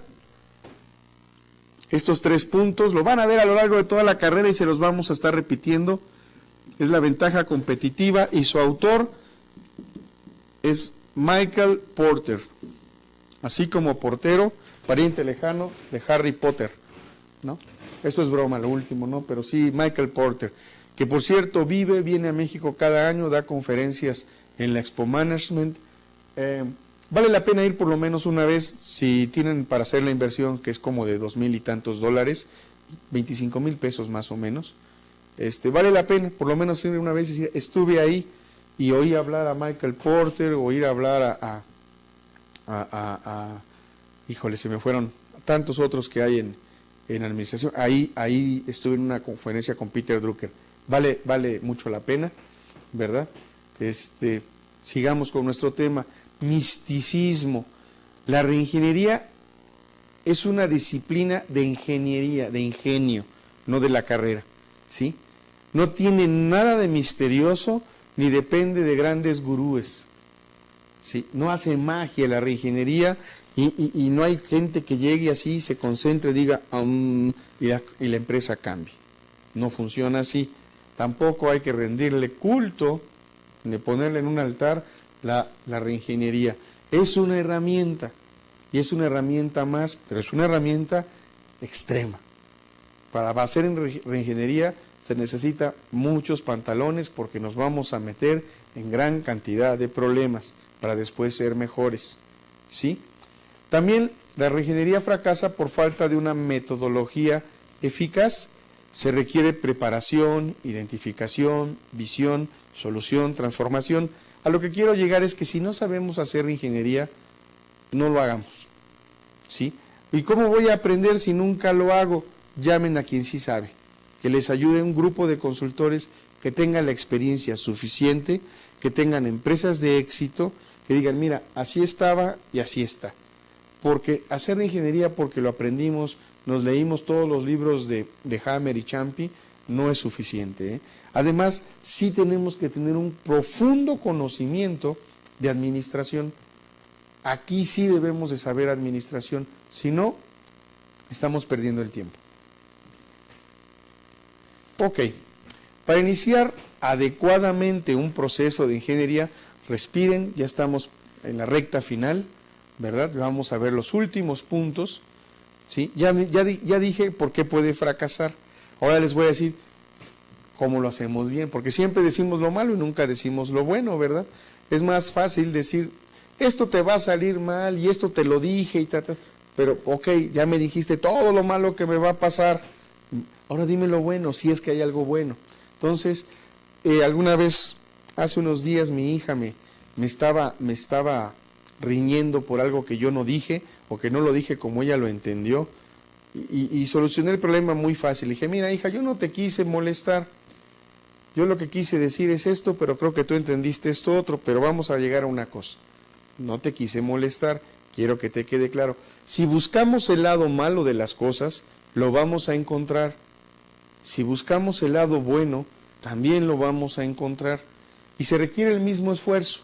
Estos 3 puntos lo van a ver a lo largo de toda la carrera y se los vamos a estar repitiendo. Es la ventaja competitiva y su autor es Michael Porter, así como portero, pariente lejano de Harry Potter, ¿no? Esto es broma, lo último, ¿no? Pero sí, Michael Porter, que por cierto viene a México cada año, da conferencias en la Expo Management. Vale la pena ir por lo menos una vez, si tienen para hacer la inversión, que es como de $2,000 y tantos, 25,000 pesos más o menos. Vale la pena por lo menos ir una vez y decir, estuve ahí y oí hablar a Michael Porter, oír hablar híjole, se me fueron tantos otros que hay en administración. Ahí estuve en una conferencia con Peter Drucker. Vale mucho la pena, ¿verdad? Sigamos con nuestro tema, misticismo. La reingeniería es una disciplina de ingeniería, de ingenio, no de la carrera, ¿sí? No tiene nada de misterioso, ni depende de grandes gurúes, ¿sí? No hace magia la reingeniería y no hay gente que llegue así, se concentre, diga, y la empresa cambie. No funciona así. Tampoco hay que rendirle culto, ni ponerle en un altar la reingeniería. Es una herramienta, y es una herramienta más, pero es una herramienta extrema. Para hacer reingeniería se necesita muchos pantalones porque nos vamos a meter en gran cantidad de problemas para después ser mejores, ¿sí? También la reingeniería fracasa por falta de una metodología eficaz. Se requiere preparación, identificación, visión, solución, transformación. A lo que quiero llegar es que si no sabemos hacer reingeniería, no lo hagamos, ¿sí? ¿Y cómo voy a aprender si nunca lo hago? Llamen a quien sí sabe, que les ayude un grupo de consultores que tengan la experiencia suficiente, que tengan empresas de éxito, que digan, mira, así estaba y así está. Porque hacer ingeniería, porque lo aprendimos, nos leímos todos los libros de Hammer y Champy, no es suficiente, ¿eh? Además, sí tenemos que tener un profundo conocimiento de administración. Aquí sí debemos de saber administración, si no, estamos perdiendo el tiempo. Ok, para iniciar adecuadamente un proceso de ingeniería, respiren, ya estamos en la recta final, ¿verdad? Vamos a ver los últimos puntos, ¿sí? Ya dije por qué puede fracasar. Ahora les voy a decir cómo lo hacemos bien, porque siempre decimos lo malo y nunca decimos lo bueno, ¿verdad? Es más fácil decir, esto te va a salir mal y esto te lo dije y tal, pero ok, ya me dijiste todo lo malo que me va a pasar, ahora dime lo bueno, si es que hay algo bueno. Entonces, alguna vez, hace unos días, mi hija me estaba riñendo por algo que yo no dije, o que no lo dije como ella lo entendió, y solucioné el problema muy fácil. Le dije, mira hija, yo no te quise molestar, yo lo que quise decir es esto, pero creo que tú entendiste esto otro, pero vamos a llegar a una cosa. No te quise molestar, quiero que te quede claro. Si buscamos el lado malo de las cosas, lo vamos a encontrar. Si buscamos el lado bueno, también lo vamos a encontrar. Y se requiere el mismo esfuerzo.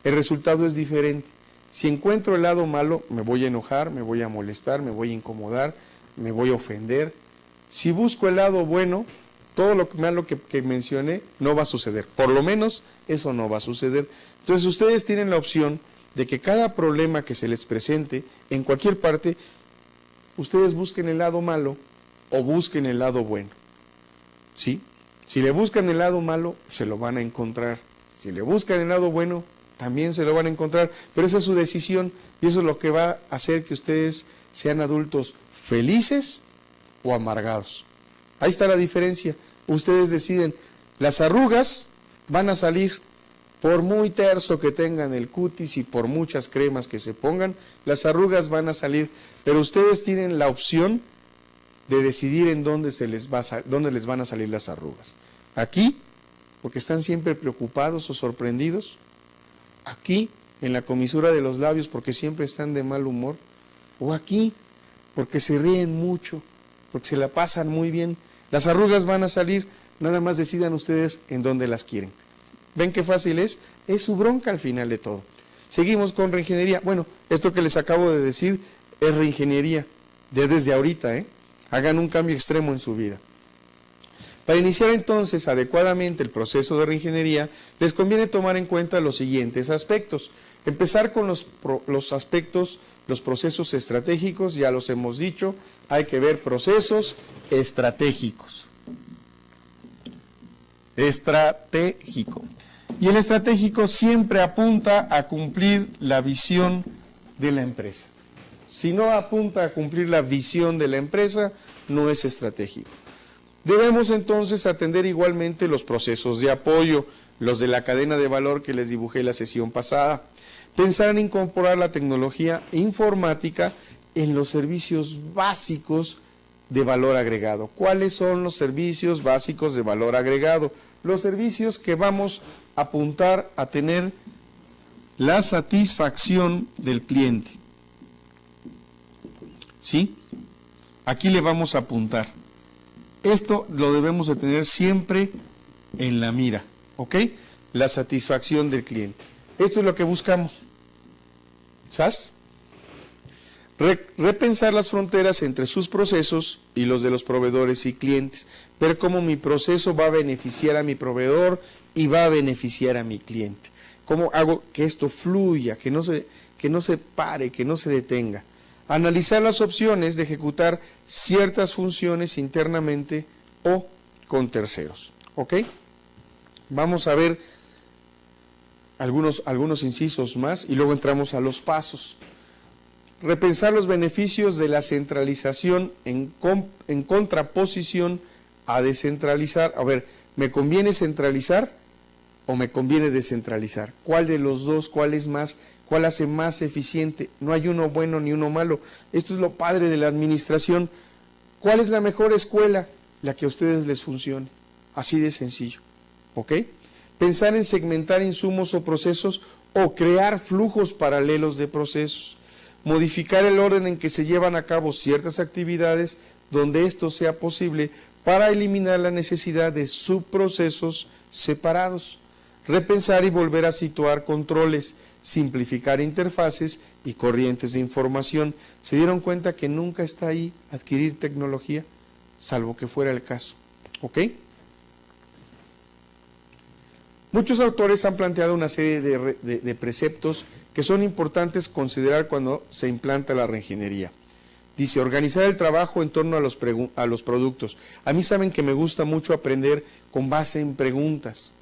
El resultado es diferente. Si encuentro el lado malo, me voy a enojar, me voy a molestar, me voy a incomodar, me voy a ofender. Si busco el lado bueno, todo lo malo que mencioné no va a suceder. Por lo menos eso no va a suceder. Entonces ustedes tienen la opción de que cada problema que se les presente en cualquier parte, ustedes busquen el lado malo o busquen el lado bueno. ¿Sí? Si le buscan el lado malo, se lo van a encontrar. Si le buscan el lado bueno, también se lo van a encontrar. Pero esa es su decisión y eso es lo que va a hacer que ustedes sean adultos felices o amargados. Ahí está la diferencia. Ustedes deciden. Las arrugas van a salir. Por muy terso que tengan el cutis y por muchas cremas que se pongan, las arrugas van a salir. Pero ustedes tienen la opción de decidir en dónde dónde les van a salir las arrugas. Aquí, porque están siempre preocupados o sorprendidos. Aquí, en la comisura de los labios, porque siempre están de mal humor. O aquí, porque se ríen mucho, porque se la pasan muy bien. Las arrugas van a salir, nada más decidan ustedes en dónde las quieren. ¿Ven qué fácil es? Es su bronca al final de todo. Seguimos con reingeniería. Bueno, esto que les acabo de decir es reingeniería, desde ahorita, Hagan un cambio extremo en su vida. Para iniciar entonces adecuadamente el proceso de reingeniería, les conviene tomar en cuenta los siguientes aspectos. Empezar con los aspectos, los procesos estratégicos, ya los hemos dicho, hay que ver procesos estratégicos. Estratégico. Y el estratégico siempre apunta a cumplir la visión de la empresa. Si no apunta a cumplir la visión de la empresa, no es estratégico. Debemos entonces atender igualmente los procesos de apoyo, los de la cadena de valor que les dibujé la sesión pasada. Pensar en incorporar la tecnología informática en los servicios básicos de valor agregado. ¿Cuáles son los servicios básicos de valor agregado? Los servicios que vamos a apuntar a tener la satisfacción del cliente. ¿Sí? Aquí le vamos a apuntar. Esto lo debemos de tener siempre en la mira, ¿ok? La satisfacción del cliente. Esto es lo que buscamos. ¿Sabes? Repensar las fronteras entre sus procesos y los de los proveedores y clientes. Ver cómo mi proceso va a beneficiar a mi proveedor y va a beneficiar a mi cliente. Cómo hago que esto fluya, que no se pare, que no se detenga. Analizar las opciones de ejecutar ciertas funciones internamente o con terceros. ¿Ok? Vamos a ver algunos incisos más y luego entramos a los pasos. Repensar los beneficios de la centralización en contraposición a descentralizar. A ver, ¿me conviene centralizar o me conviene descentralizar? ¿Cuál de los dos? ¿Cuál es más? ¿Cuál hace más eficiente? No hay uno bueno ni uno malo. Esto es lo padre de la administración. ¿Cuál es la mejor escuela? La que a ustedes les funcione. Así de sencillo. ¿Ok? Pensar en segmentar insumos o procesos o crear flujos paralelos de procesos. Modificar el orden en que se llevan a cabo ciertas actividades donde esto sea posible para eliminar la necesidad de subprocesos separados. Repensar y volver a situar controles, simplificar interfaces y corrientes de información. ¿Se dieron cuenta que nunca está ahí adquirir tecnología? Salvo que fuera el caso. ¿Ok? Muchos autores han planteado una serie de preceptos que son importantes considerar cuando se implanta la reingeniería. Dice, organizar el trabajo en torno a los productos. A mí saben que me gusta mucho aprender con base en preguntas.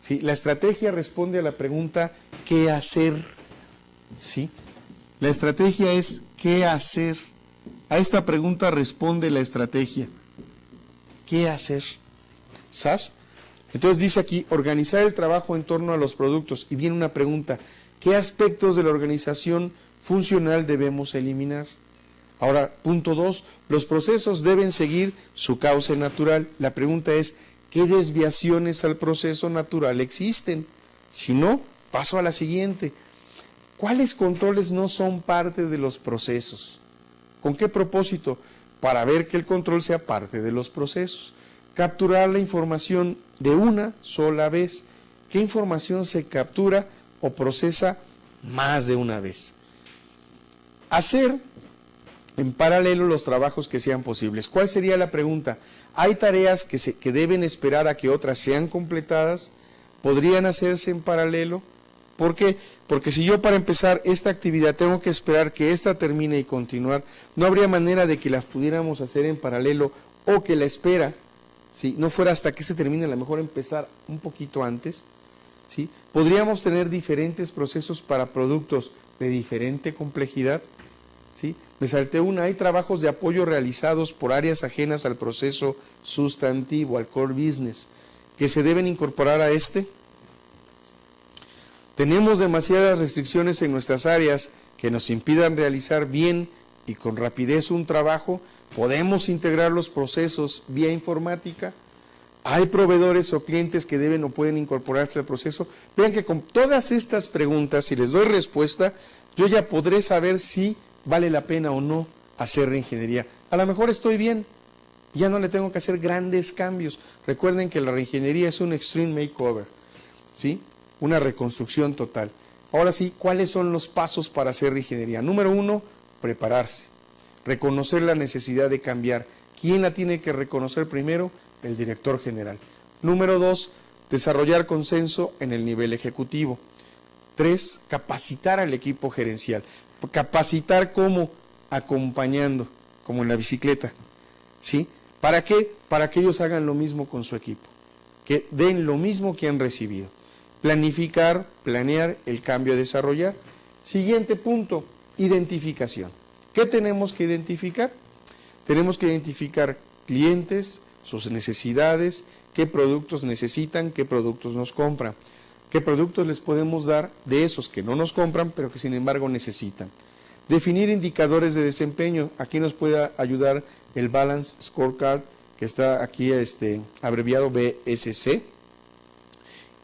¿Sí? La estrategia responde a la pregunta, ¿qué hacer? ¿Sí? La estrategia es, ¿qué hacer? A esta pregunta responde la estrategia. ¿Qué hacer? ¿Sabes? Entonces dice aquí, organizar el trabajo en torno a los productos. Y viene una pregunta, ¿qué aspectos de la organización funcional debemos eliminar? Ahora, punto 2, los procesos deben seguir su cauce natural. La pregunta es, ¿qué desviaciones al proceso natural existen? Si no, paso a la siguiente. ¿Cuáles controles no son parte de los procesos? ¿Con qué propósito? Para ver que el control sea parte de los procesos. Capturar la información de una sola vez. ¿Qué información se captura o procesa más de una vez. Hacer en paralelo los trabajos que sean posibles. ¿Cuál sería la pregunta? ¿Hay tareas que deben esperar a que otras sean completadas? ¿Podrían hacerse en paralelo? ¿Por qué? Porque si yo para empezar esta actividad tengo que esperar que esta termine y continuar, no habría manera de que las pudiéramos hacer en paralelo o que la espera, ¿sí?, no fuera hasta que se termine, a lo mejor empezar un poquito antes, ¿sí? Podríamos tener diferentes procesos para productos de diferente complejidad, ¿sí? Me salté una, hay trabajos de apoyo realizados por áreas ajenas al proceso sustantivo, al core business, que se deben incorporar a este. Tenemos demasiadas restricciones en nuestras áreas que nos impidan realizar bien y con rapidez un trabajo. ¿Podemos integrar los procesos vía informática? ¿Hay proveedores o clientes que deben o pueden incorporarse al proceso? Vean que con todas estas preguntas, si les doy respuesta, yo ya podré saber si vale la pena o no hacer reingeniería. A lo mejor estoy bien, ya no le tengo que hacer grandes cambios. Recuerden que la reingeniería es un extreme makeover, ¿sí?, una reconstrucción total. Ahora sí, ¿cuáles son los pasos para hacer reingeniería? Número 1, prepararse, reconocer la necesidad de cambiar. ¿Quién la tiene que reconocer primero? El director general. Número 2, desarrollar consenso en el nivel ejecutivo. 3, capacitar al equipo gerencial. Capacitar como acompañando, como en la bicicleta, ¿sí? ¿Para qué? Para que ellos hagan lo mismo con su equipo, que den lo mismo que han recibido. Planificar, planear el cambio a desarrollar. Siguiente punto, identificación. ¿Qué tenemos que identificar? Tenemos que identificar clientes, sus necesidades, qué productos necesitan, qué productos nos compran, qué productos les podemos dar de esos que no nos compran, pero que sin embargo necesitan. Definir indicadores de desempeño. Aquí nos puede ayudar el Balance Scorecard, que está aquí abreviado BSC.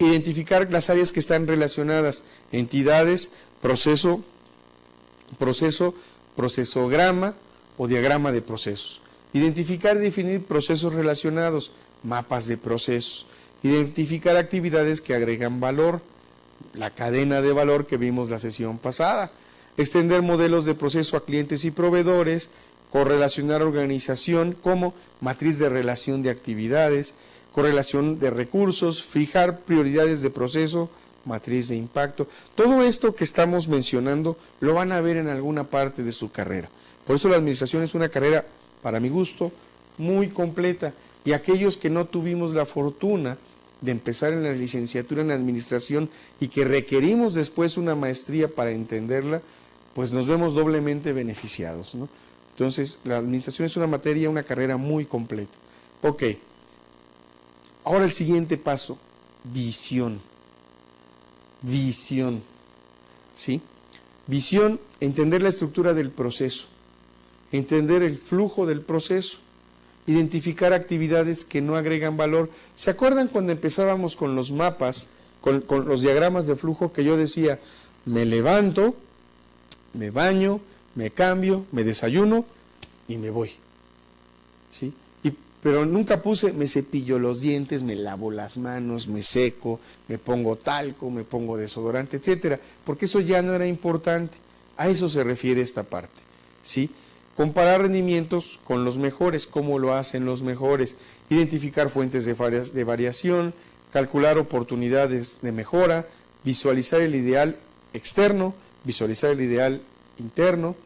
Identificar las áreas que están relacionadas, entidades, procesograma o diagrama de procesos. Identificar y definir procesos relacionados, mapas de procesos. Identificar actividades que agregan valor, la cadena de valor que vimos la sesión pasada. Extender modelos de proceso a clientes y proveedores, correlacionar organización como matriz de relación de actividades, correlación de recursos, fijar prioridades de proceso, matriz de impacto. Todo esto que estamos mencionando lo van a ver en alguna parte de su carrera. Por eso la administración es una carrera, para mi gusto, muy completa. Y aquellos que no tuvimos la fortuna de empezar en la licenciatura en administración y que requerimos después una maestría para entenderla, pues nos vemos doblemente beneficiados, ¿no? Entonces, la administración es una materia, una carrera muy completa. Ok. Ahora el siguiente paso, visión. Visión, ¿sí? Visión, entender la estructura del proceso, entender el flujo del proceso, identificar actividades que no agregan valor. ¿Se acuerdan cuando empezábamos con los mapas, con los diagramas de flujo que yo decía, me levanto, me baño, me cambio, me desayuno y me voy, ¿sí? Pero nunca puse, me cepillo los dientes, me lavo las manos, me seco, me pongo talco, me pongo desodorante, etcétera, porque eso ya no era importante. A eso se refiere esta parte, ¿sí? Comparar rendimientos con los mejores, cómo lo hacen los mejores, identificar fuentes de variación, calcular oportunidades de mejora, visualizar el ideal externo, visualizar el ideal interno,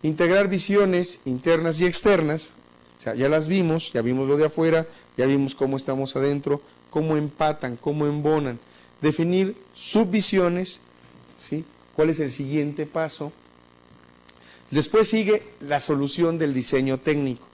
integrar visiones internas y externas. O sea, ya las vimos, ya vimos lo de afuera, ya vimos cómo estamos adentro, cómo empatan, cómo embonan. Definir subvisiones, ¿sí? ¿Cuál es el siguiente paso? Después sigue la solución del diseño técnico.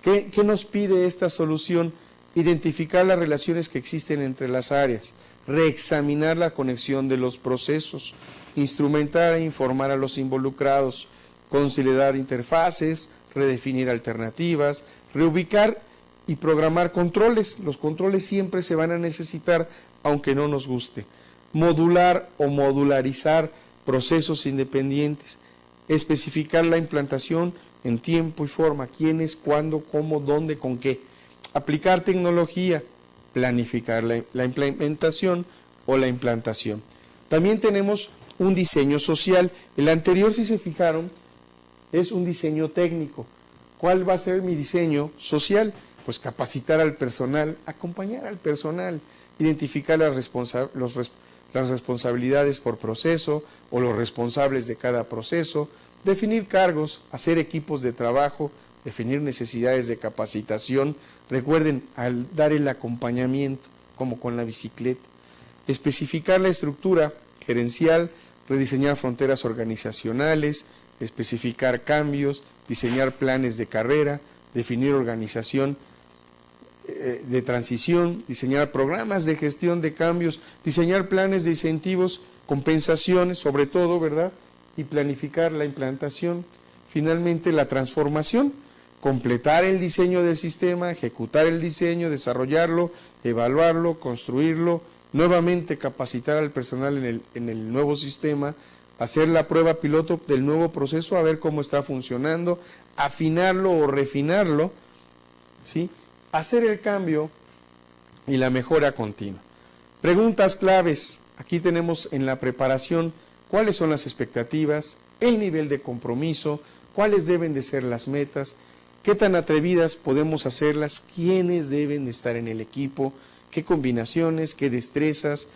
¿Qué nos pide esta solución? Identificar las relaciones que existen entre las áreas, reexaminar la conexión de los procesos, instrumentar e informar a los involucrados, consolidar interfaces, redefinir alternativas, reubicar y programar controles. Los controles siempre se van a necesitar, aunque no nos guste. Modular o modularizar procesos independientes. Especificar la implantación en tiempo y forma. Quiénes, cuándo, cómo, dónde, con qué. Aplicar tecnología. Planificar la implementación o la implantación. También tenemos un diseño social. El anterior, si se fijaron, es un diseño técnico. ¿Cuál va a ser mi diseño social? Pues capacitar al personal, acompañar al personal, identificar las responsabilidades por proceso o los responsables de cada proceso, definir cargos, hacer equipos de trabajo, definir necesidades de capacitación. Recuerden, al dar el acompañamiento, como con la bicicleta, especificar la estructura gerencial, rediseñar fronteras organizacionales, especificar cambios, diseñar planes de carrera, definir organización de transición, diseñar programas de gestión de cambios, diseñar planes de incentivos, compensaciones, sobre todo, ¿verdad? Y planificar la implantación. Finalmente, la transformación, completar el diseño del sistema, ejecutar el diseño, desarrollarlo, evaluarlo, construirlo, nuevamente capacitar al personal en el nuevo sistema, hacer la prueba piloto del nuevo proceso, a ver cómo está funcionando, afinarlo o refinarlo, ¿sí? Hacer el cambio y la mejora continua. Preguntas claves. Aquí tenemos en la preparación cuáles son las expectativas, el nivel de compromiso, cuáles deben de ser las metas, qué tan atrevidas podemos hacerlas, quiénes deben de estar en el equipo, qué combinaciones, qué destrezas,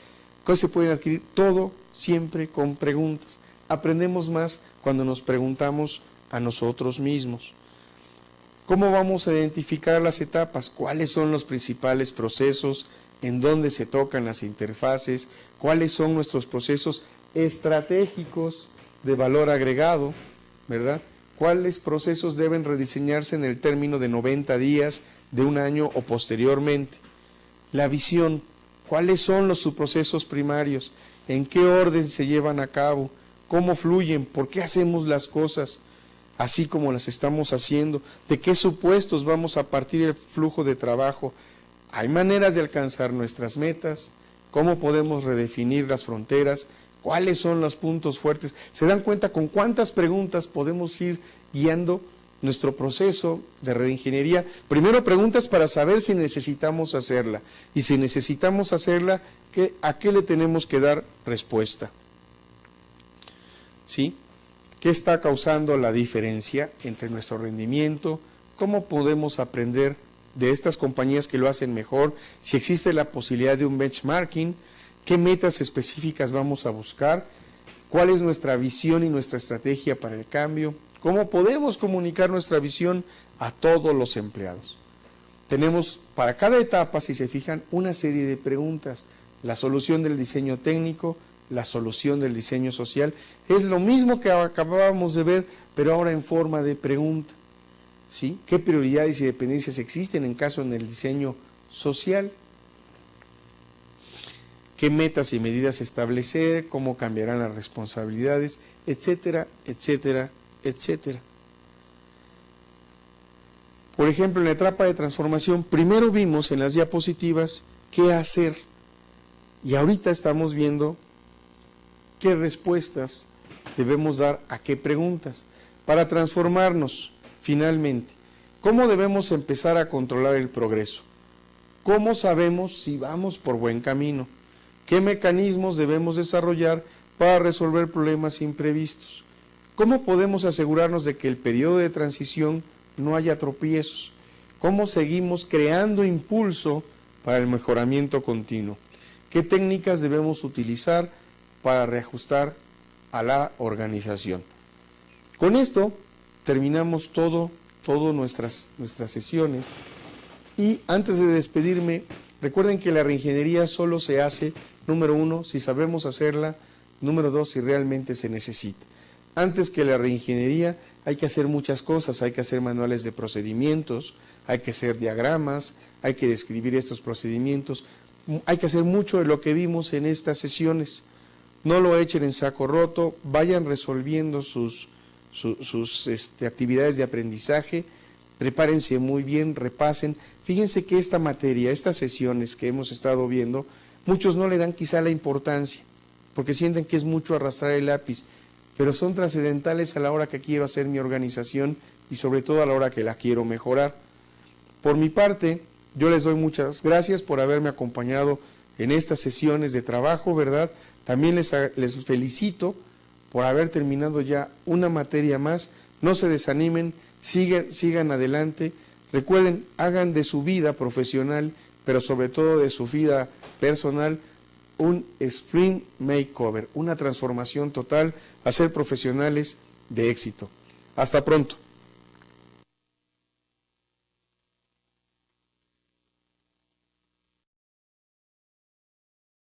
qué se pueden adquirir, todo siempre con preguntas. Aprendemos más cuando nos preguntamos a nosotros mismos. ¿Cómo vamos a identificar las etapas? ¿Cuáles son los principales procesos? ¿En dónde se tocan las interfaces? ¿Cuáles son nuestros procesos estratégicos de valor agregado? ¿Verdad? ¿Cuáles procesos deben rediseñarse en el término de 90 días, de un año o posteriormente? La visión. ¿Cuáles son los subprocesos primarios? ¿En qué orden se llevan a cabo? ¿Cómo fluyen? ¿Por qué hacemos las cosas así como las estamos haciendo? ¿De qué supuestos vamos a partir el flujo de trabajo? ¿Hay maneras de alcanzar nuestras metas? ¿Cómo podemos redefinir las fronteras? ¿Cuáles son los puntos fuertes? ¿Se dan cuenta con cuántas preguntas podemos ir guiando nuestro proceso de reingeniería? Primero, preguntas para saber si necesitamos hacerla. Y si necesitamos hacerla, ¿a qué le tenemos que dar respuesta? ¿Sí? ¿Qué está causando la diferencia entre nuestro rendimiento? ¿Cómo podemos aprender de estas compañías que lo hacen mejor? Si existe la posibilidad de un benchmarking, ¿qué metas específicas vamos a buscar? ¿Cuál es nuestra visión y nuestra estrategia para el cambio? ¿Cómo podemos comunicar nuestra visión a todos los empleados? Tenemos para cada etapa, si se fijan, una serie de preguntas. La solución del diseño técnico, la solución del diseño social, es lo mismo que acabábamos de ver, pero ahora en forma de pregunta, ¿sí? ¿Qué prioridades y dependencias existen en caso en el diseño social? ¿Qué metas y medidas establecer? ¿Cómo cambiarán las responsabilidades? Etcétera, etcétera, etcétera. Por ejemplo, en la etapa de transformación, primero vimos en las diapositivas qué hacer, y ahorita estamos viendo qué respuestas debemos dar a qué preguntas. Para transformarnos, finalmente, ¿cómo debemos empezar a controlar el progreso? ¿Cómo sabemos si vamos por buen camino? ¿Qué mecanismos debemos desarrollar para resolver problemas imprevistos? ¿Cómo podemos asegurarnos de que el periodo de transición no haya tropiezos? ¿Cómo seguimos creando impulso para el mejoramiento continuo? ¿Qué técnicas debemos utilizar para reajustar a la organización? Con esto terminamos todas nuestras sesiones, y antes de despedirme, recuerden que la reingeniería solo se hace, número 1, si sabemos hacerla, número 2, si realmente se necesita. Antes que la reingeniería hay que hacer muchas cosas, hay que hacer manuales de procedimientos, hay que hacer diagramas, hay que describir estos procedimientos, hay que hacer mucho de lo que vimos en estas sesiones. No lo echen en saco roto, vayan resolviendo sus actividades de aprendizaje, prepárense muy bien, repasen. Fíjense que esta materia, estas sesiones que hemos estado viendo, muchos no le dan quizá la importancia, porque sienten que es mucho arrastrar el lápiz, pero son trascendentales a la hora que quiero hacer mi organización y sobre todo a la hora que la quiero mejorar. Por mi parte, yo les doy muchas gracias por haberme acompañado en estas sesiones de trabajo, ¿verdad? También les felicito por haber terminado ya una materia más. No se desanimen, sigan adelante. Recuerden, hagan de su vida profesional, pero sobre todo de su vida personal, un sprint makeover, una transformación total a ser profesionales de éxito. Hasta pronto.